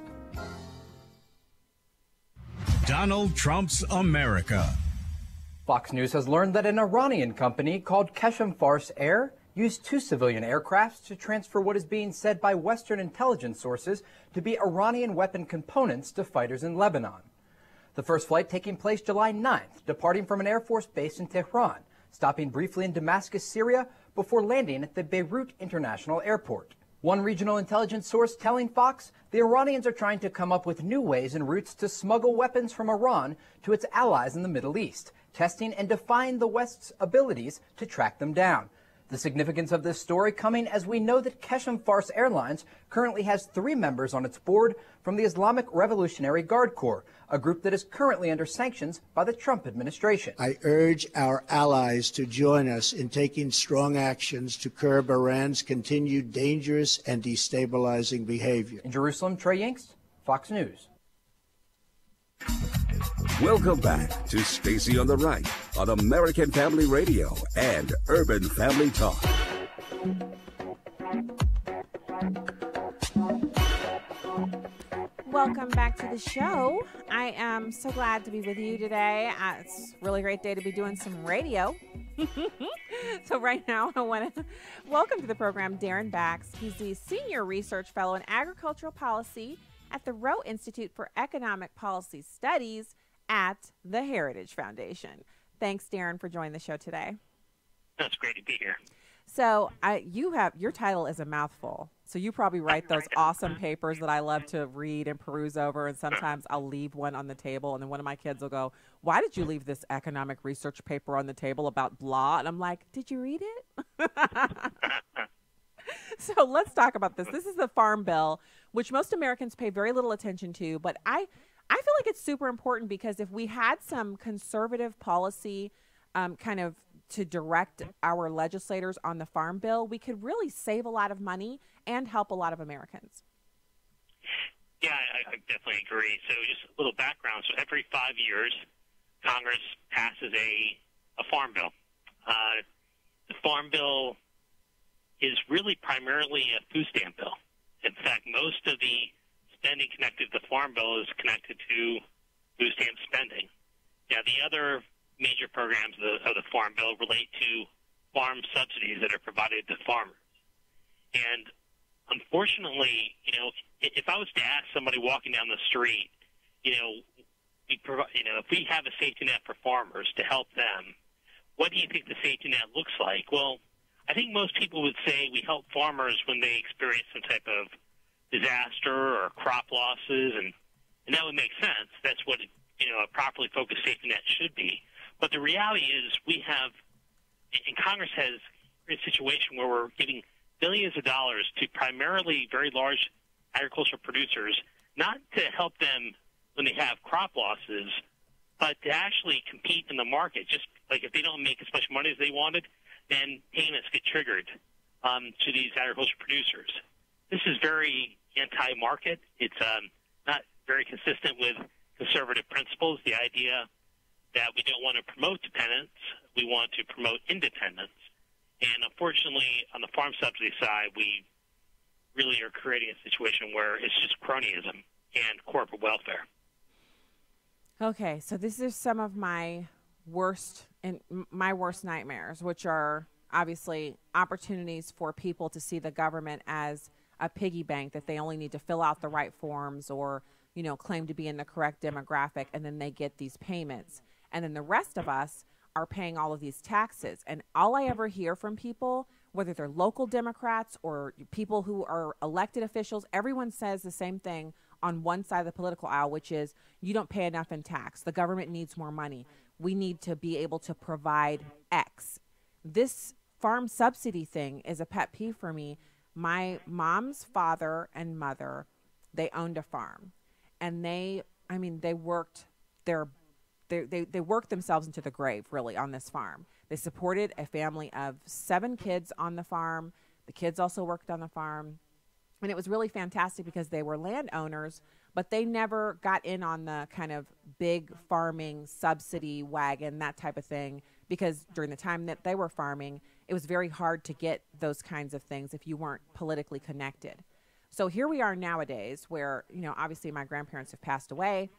Donald Trump's America. Fox News has learned that an Iranian company called Kashmir Air used 2 civilian aircrafts to transfer what is being said by Western intelligence sources to be Iranian weapon components to fighters in Lebanon. The first flight taking place July 9th, departing from an Air Force base in Tehran, stopping briefly in Damascus, Syria, before landing at the Beirut International Airport. One regional intelligence source telling Fox the Iranians are trying to come up with new ways and routes to smuggle weapons from Iran to its allies in the Middle East, testing and defying the West's abilities to track them down. The significance of this story coming as we know that Kashmir Airlines currently has 3 members on its board from the Islamic Revolutionary Guard Corps, a group that is currently under sanctions by the Trump administration. I urge our allies to join us in taking strong actions to curb Iran's continued dangerous and destabilizing behavior. In Jerusalem, Trey Yingst, Fox News. Welcome back to Stacey on the Right on American Family Radio and Urban Family Talk. Welcome back to the show. I am so glad to be with you today. It's a really great day to be doing some radio. So right now, I want to welcome to the program Daren Bakst. He's the Senior Research Fellow in Agricultural Policy at the Rowe Institute for Economic Policy Studies at the Heritage Foundation. Thanks, Daren, for joining the show today. It's great to be here. So your title is a mouthful. So you probably write those awesome papers that I love to read and peruse over. And sometimes I'll leave one on the table, and then one of my kids will go, "Why did you leave this economic research paper on the table about blah?" And I'm like, "Did you read it?" So let's talk about this. This is the Farm Bill, which most Americans pay very little attention to. But I feel like it's super important because if we had some conservative policy kind of to direct our legislators on the Farm Bill, we could really save a lot of money and help a lot of Americans. Yeah, I definitely agree. So just a little background. So every 5 years, Congress passes a Farm Bill. The Farm Bill is really primarily a food stamp bill. In fact, most of the spending connected to the Farm Bill is connected to food stamp spending. Yeah, the other major programs of the Farm Bill relate to farm subsidies that are provided to farmers. And unfortunately, if I was to ask somebody walking down the street, if we have a safety net for farmers to help them, what do you think the safety net looks like? Well, I think most people would say we help farmers when they experience some type of disaster or crop losses, and that would make sense. That's what a properly focused safety net should be. But the reality is Congress has created a situation where we're giving billions of dollars to primarily very large agricultural producers, not to help them when they have crop losses, but to actually compete in the market. Just like if they don't make as much money as they wanted, then payments get triggered to these agricultural producers. This is very anti-market. It's not very consistent with conservative principles, the idea that we don't want to promote dependence, we want to promote independence. And unfortunately, on the farm subsidy side, we really are creating a situation where it's just cronyism and corporate welfare. Okay, so this is some of my worst nightmares, which are obviously opportunities for people to see the government as a piggy bank, that they only need to fill out the right forms or, claim to be in the correct demographic, and then they get these payments. And then the rest of us are paying all of these taxes. And all I ever hear from people, whether they're local Democrats or people who are elected officials, everyone says the same thing on one side of the political aisle, which is you don't pay enough in tax. The government needs more money. We need to be able to provide X. This farm subsidy thing is a pet peeve for me. My mom's father and mother, they owned a farm, and they worked they worked themselves into the grave, really, on this farm. They supported a family of 7 kids on the farm. The kids also worked on the farm. And it was really fantastic because they were landowners, but they never got in on the kind of big farming subsidy wagon, that type of thing, because during the time that they were farming, it was very hard to get those kinds of things if you weren't politically connected. So here we are nowadays where, obviously my grandparents have passed away.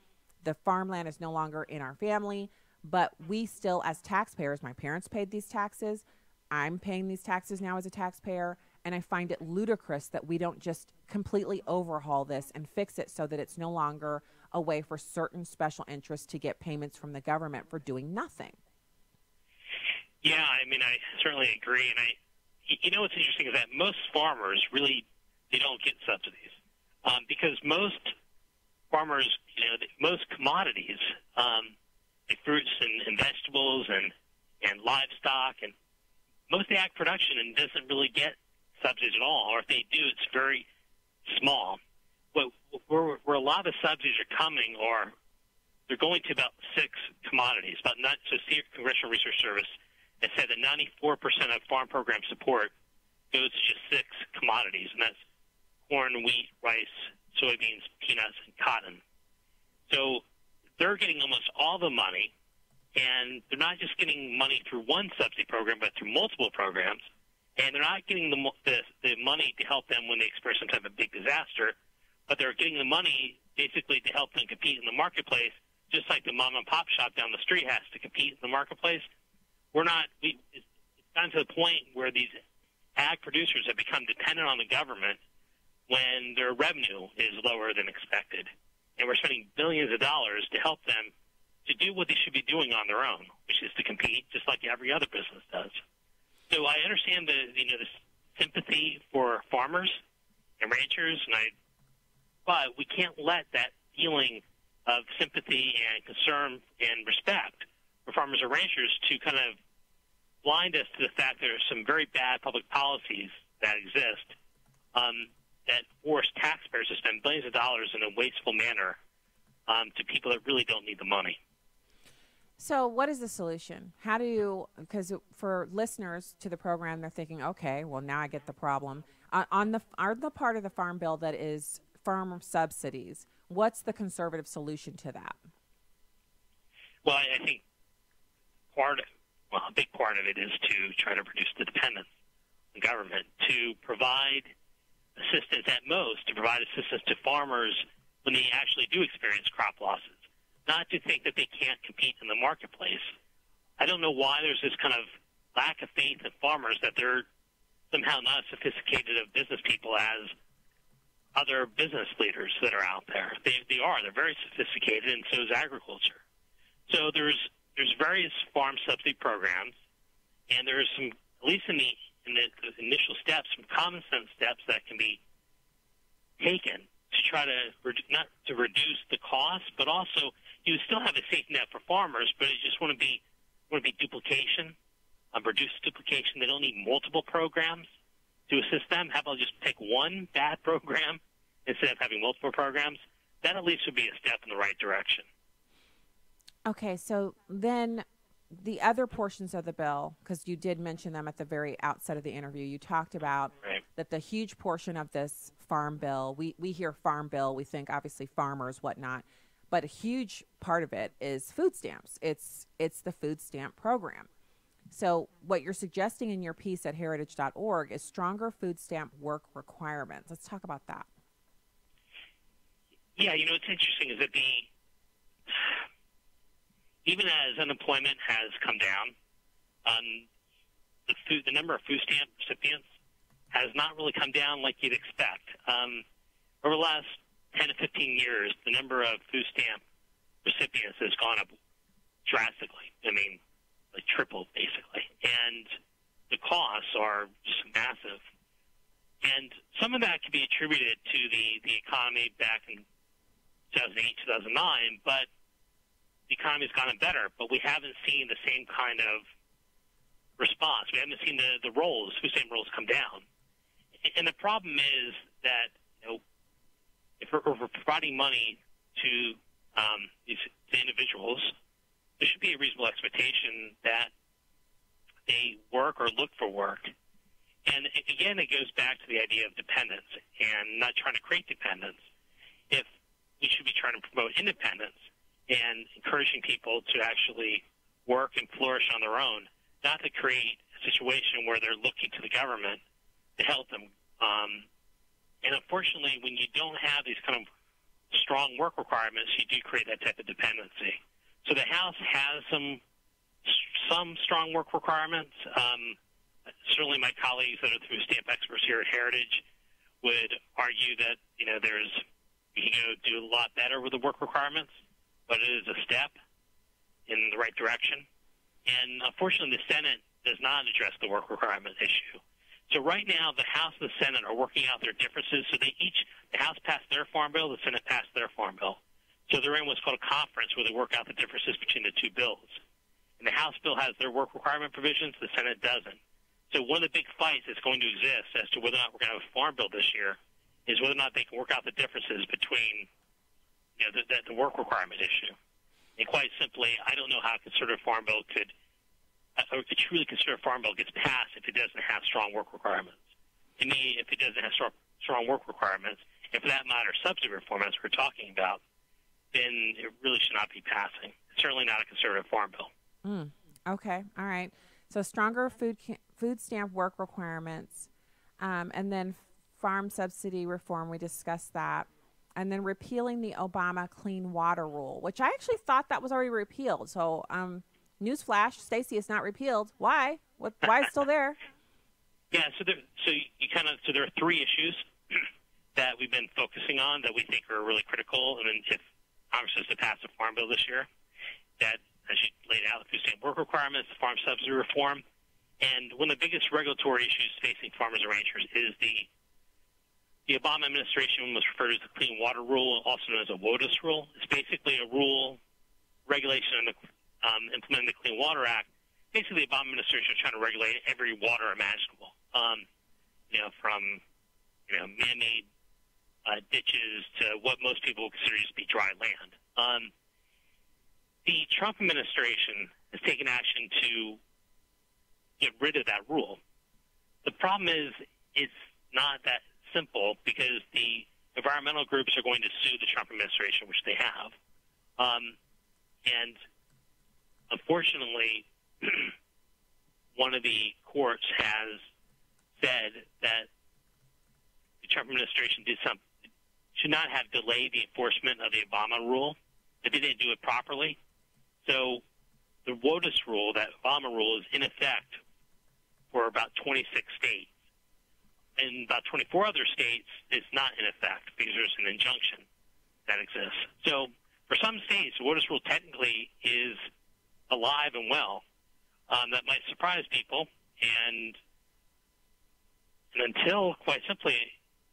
The farmland is no longer in our family, but we still, as taxpayers, my parents paid these taxes. I'm paying these taxes now as a taxpayer, and I find it ludicrous that we don't just completely overhaul this and fix it so that it's no longer a way for certain special interests to get payments from the government for doing nothing. Yeah, I certainly agree. And what's interesting is that most farmers really, they don't get subsidies because most farmers, most commodities, like fruits and vegetables and livestock, and most of the ag production doesn't really get subsidies at all, or if they do, it's very small. Where a lot of subsidies are coming, or they're going to about 6 commodities. Congressional Research Service has said that 94% of farm program support goes to just 6 commodities, and that's corn, wheat, rice, soybeans, peanuts, and cotton. So they're getting almost all the money, and they're not just getting money through one subsidy program, but through multiple programs. And they're not getting the money to help them when they experience some type of big disaster, but they're getting the money basically to help them compete in the marketplace, just like the mom and pop shop down the street has to compete in the marketplace. It's gotten to the point where these ag producers have become dependent on the government when their revenue is lower than expected. And we're spending billions of dollars to help them to do what they should be doing on their own, which is to compete just like every other business does. So I understand the sympathy for farmers and ranchers, but we can't let that feeling of sympathy and concern and respect for farmers and ranchers to kind of blind us to the fact there are some very bad public policies that exist that force taxpayers to spend billions of dollars in a wasteful manner to people that really don't need the money. So what is the solution? How do you, because for listeners to the program, they're thinking, okay, well, now I get the problem. On the part of the farm bill that is farm subsidies, what's the conservative solution to that? Well, I think a big part of it is to try to reduce the dependence on government, to provide assistance at most, to provide assistance to farmers when they actually do experience crop losses, not to think that they can't compete in the marketplace. I don't know why there's this kind of lack of faith in farmers that they're somehow not as sophisticated of business people as other business leaders that are out there. They are. They're very sophisticated, and so is agriculture. So there's various farm subsidy programs, and there's some, at least in the initial steps, some common sense steps that can be taken to try to not to reduce the cost, but also you still have a safety net for farmers, but you just want to be duplication, reduce duplication. They don't need multiple programs to assist them. How about just pick one bad program instead of having multiple programs? That at least would be a step in the right direction. Okay, so then the other portions of the bill, because you did mention them at the very outset of the interview, you talked about that the huge portion of this farm bill, we hear farm bill, we think obviously farmers, whatnot, but a huge part of it is food stamps. It's the food stamp program. So what you're suggesting in your piece at heritage.org is stronger food stamp work requirements. Let's talk about that. Yeah, what's interesting is that even as unemployment has come down, the number of food stamp recipients has not really come down like you'd expect. Over the last 10 to 15 years, the number of food stamp recipients has gone up drastically. I mean, like tripled, basically. And the costs are just massive. And some of that can be attributed to the economy back in 2008, 2009, but the economy's gotten better, but we haven't seen the same kind of response. We haven't seen the food stamp rolls come down. And the problem is that, if we're providing money to these individuals, there should be a reasonable expectation that they work or look for work. And again, it goes back to the idea of dependence and not trying to create dependence. If we should be trying to promote independence and encouraging people to actually work and flourish on their own, not to create a situation where they're looking to the government to help them. And unfortunately, when you don't have these kind of strong work requirements, you do create that type of dependency. So the House has some strong work requirements. Certainly my colleagues that are food stamp experts here at Heritage would argue that, you can go do a lot better with the work requirements, but it is a step in the right direction. And unfortunately, the Senate does not address the work requirement issue. So right now, the House and the Senate are working out their differences. So the House passed their farm bill, the Senate passed their farm bill. So they're in what's called a conference where they work out the differences between the two bills. And the House bill has their work requirement provisions, the Senate doesn't. So one of the big fights that's going to exist as to whether or not we're going to have a farm bill this year is whether or not they can work out the differences between the work requirement issue. And quite simply, I don't know how a conservative farm bill could truly conservative farm bill gets passed if it doesn't have strong work requirements. To me, if it doesn't have strong work requirements, and for that matter, subsidy reform, as we're talking about, then it really should not be passing. It's certainly not a conservative farm bill. Okay, all right. So stronger food stamp work requirements, and then farm subsidy reform, we discussed that. And then repealing the Obama Clean Water Rule, which I actually thought that was already repealed. So newsflash, Stacey, it's not repealed. Why? Why is it still there? Yeah, so there are three issues that we've been focusing on that we think are really critical. And then if Congress is to pass a farm bill this year, that, as you laid out, the food stamp work requirements, the farm subsidy reform, And one of the biggest regulatory issues facing farmers and ranchers is the Obama administration was referred to as the Clean Water Rule, also known as a WOTUS rule. It's basically a rule, regulation on the implementing the Clean Water Act. Basically, the Obama administration is trying to regulate every water imaginable, from man-made ditches to what most people consider to be dry land. The Trump administration has taken action to get rid of that rule. The problem is it's not that simple because the environmental groups are going to sue the Trump administration, which they have. And unfortunately, one of the courts has said that the Trump administration should not have delayed the enforcement of the Obama rule, that they didn't do it properly. So the WOTUS rule, that Obama rule, is in effect for about 26 states. In about 24 other states, it's not in effect because there's an injunction that exists. So for some states, the WOTUS rule technically is alive and well. That might surprise people. And until, quite simply,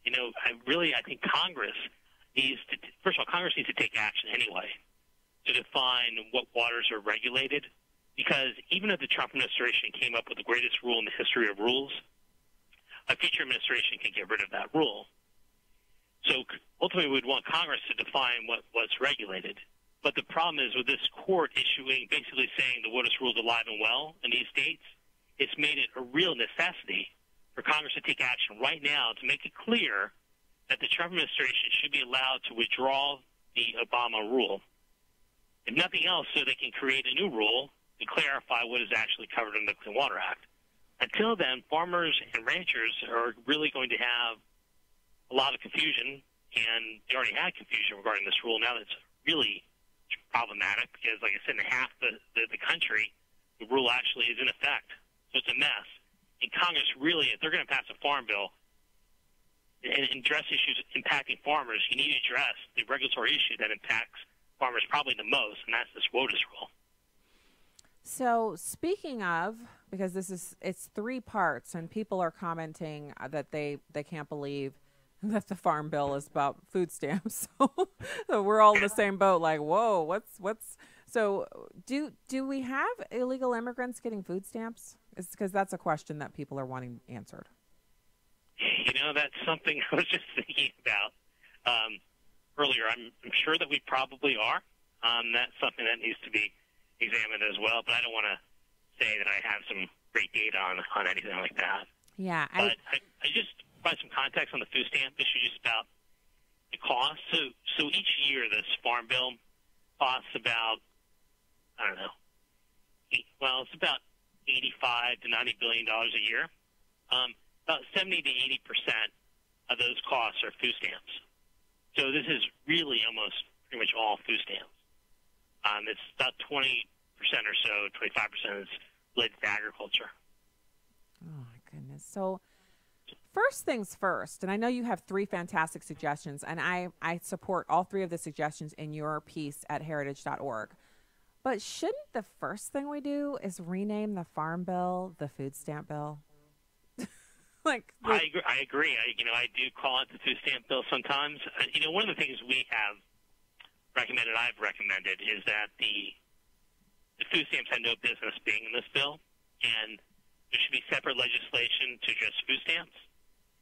I think Congress needs to, first of all, Congress needs to take action anyway to define what waters are regulated. Because even if the Trump administration came up with the greatest rule in the history of rules, a future administration can get rid of that rule. So ultimately, we'd want Congress to define what's regulated. But the problem is with this court issuing, basically saying the WOTUS rule is alive and well in these states, it's made it a real necessity for Congress to take action right now to make it clear that the Trump administration should be allowed to withdraw the Obama rule. If nothing else, so they can create a new rule to clarify what is actually covered in the Clean Water Act. Until then, farmers and ranchers are really going to have a lot of confusion, and they already had confusion regarding this rule. Now that's really problematic because, like I said, in half the country, the rule actually is in effect. So it's a mess. And Congress really, if they're going to pass a farm bill and address issues impacting farmers, you need to address the regulatory issue that impacts farmers probably the most, and that's this WOTUS rule. So speaking of, because it's 3 parts, and people are commenting that they can't believe that the farm bill is about food stamps. So we're all in the same boat. Like, whoa, what's so? Do we have illegal immigrants getting food stamps? It's because that's a question that people are wanting answered. That's something I was just thinking about earlier. I'm sure that we probably are. That's something that needs to be examined as well, but I don't want to say that I have some great data on anything like that. Yeah. But I just provide some context on the food stamp issue, just about the cost. So each year this farm bill costs about, it's about $85 to $90 billion a year. About 70 to 80% of those costs are food stamps. So this is really almost pretty much all food stamps. It's about 20% or so, 25% is related to agriculture. Oh, my goodness. So first things first, and I know you have 3 fantastic suggestions, and I support all 3 of the suggestions in your piece at heritage.org. But shouldn't the first thing we do is rename the farm bill the food stamp bill? I agree. I do call it the food stamp bill sometimes. One of the things we have I've recommended is that the food stamps had no business being in this bill, and there should be separate legislation to address food stamps,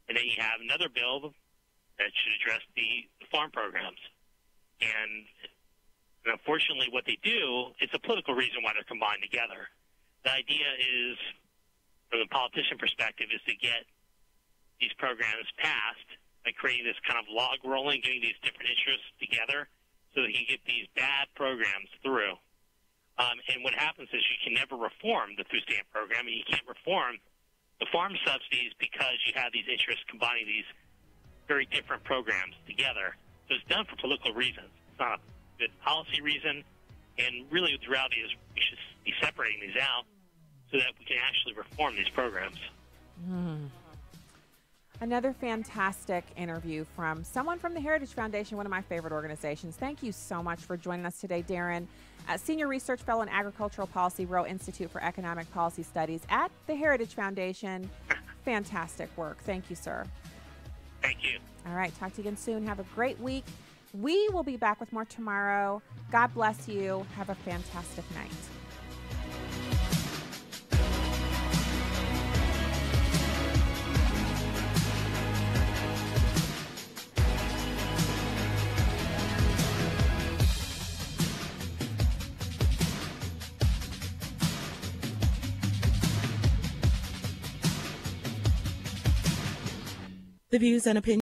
and then you have another bill that should address the farm programs. And unfortunately, what they do, it's a political reason why they're combined together. The idea is, from the politician perspective, is to get these programs passed by creating this kind of log rolling, getting these different interests together, so that you get these bad programs through. And what happens is you can never reform the food stamp program, and you can't reform the farm subsidies because you have these interests combining these very different programs together. So it's done for political reasons. It's not a good policy reason. And really the reality is we should be separating these out so that we can actually reform these programs. Another fantastic interview from someone from the Heritage Foundation, one of my favorite organizations. Thank you so much for joining us today, Daren. Senior Research Fellow in Agricultural Policy, Rowe Institute for Economic Policy Studies at the Heritage Foundation. Fantastic work. Thank you, sir. Thank you. All right. Talk to you again soon. Have a great week. We will be back with more tomorrow. God bless you. Have a fantastic night. The views and opinions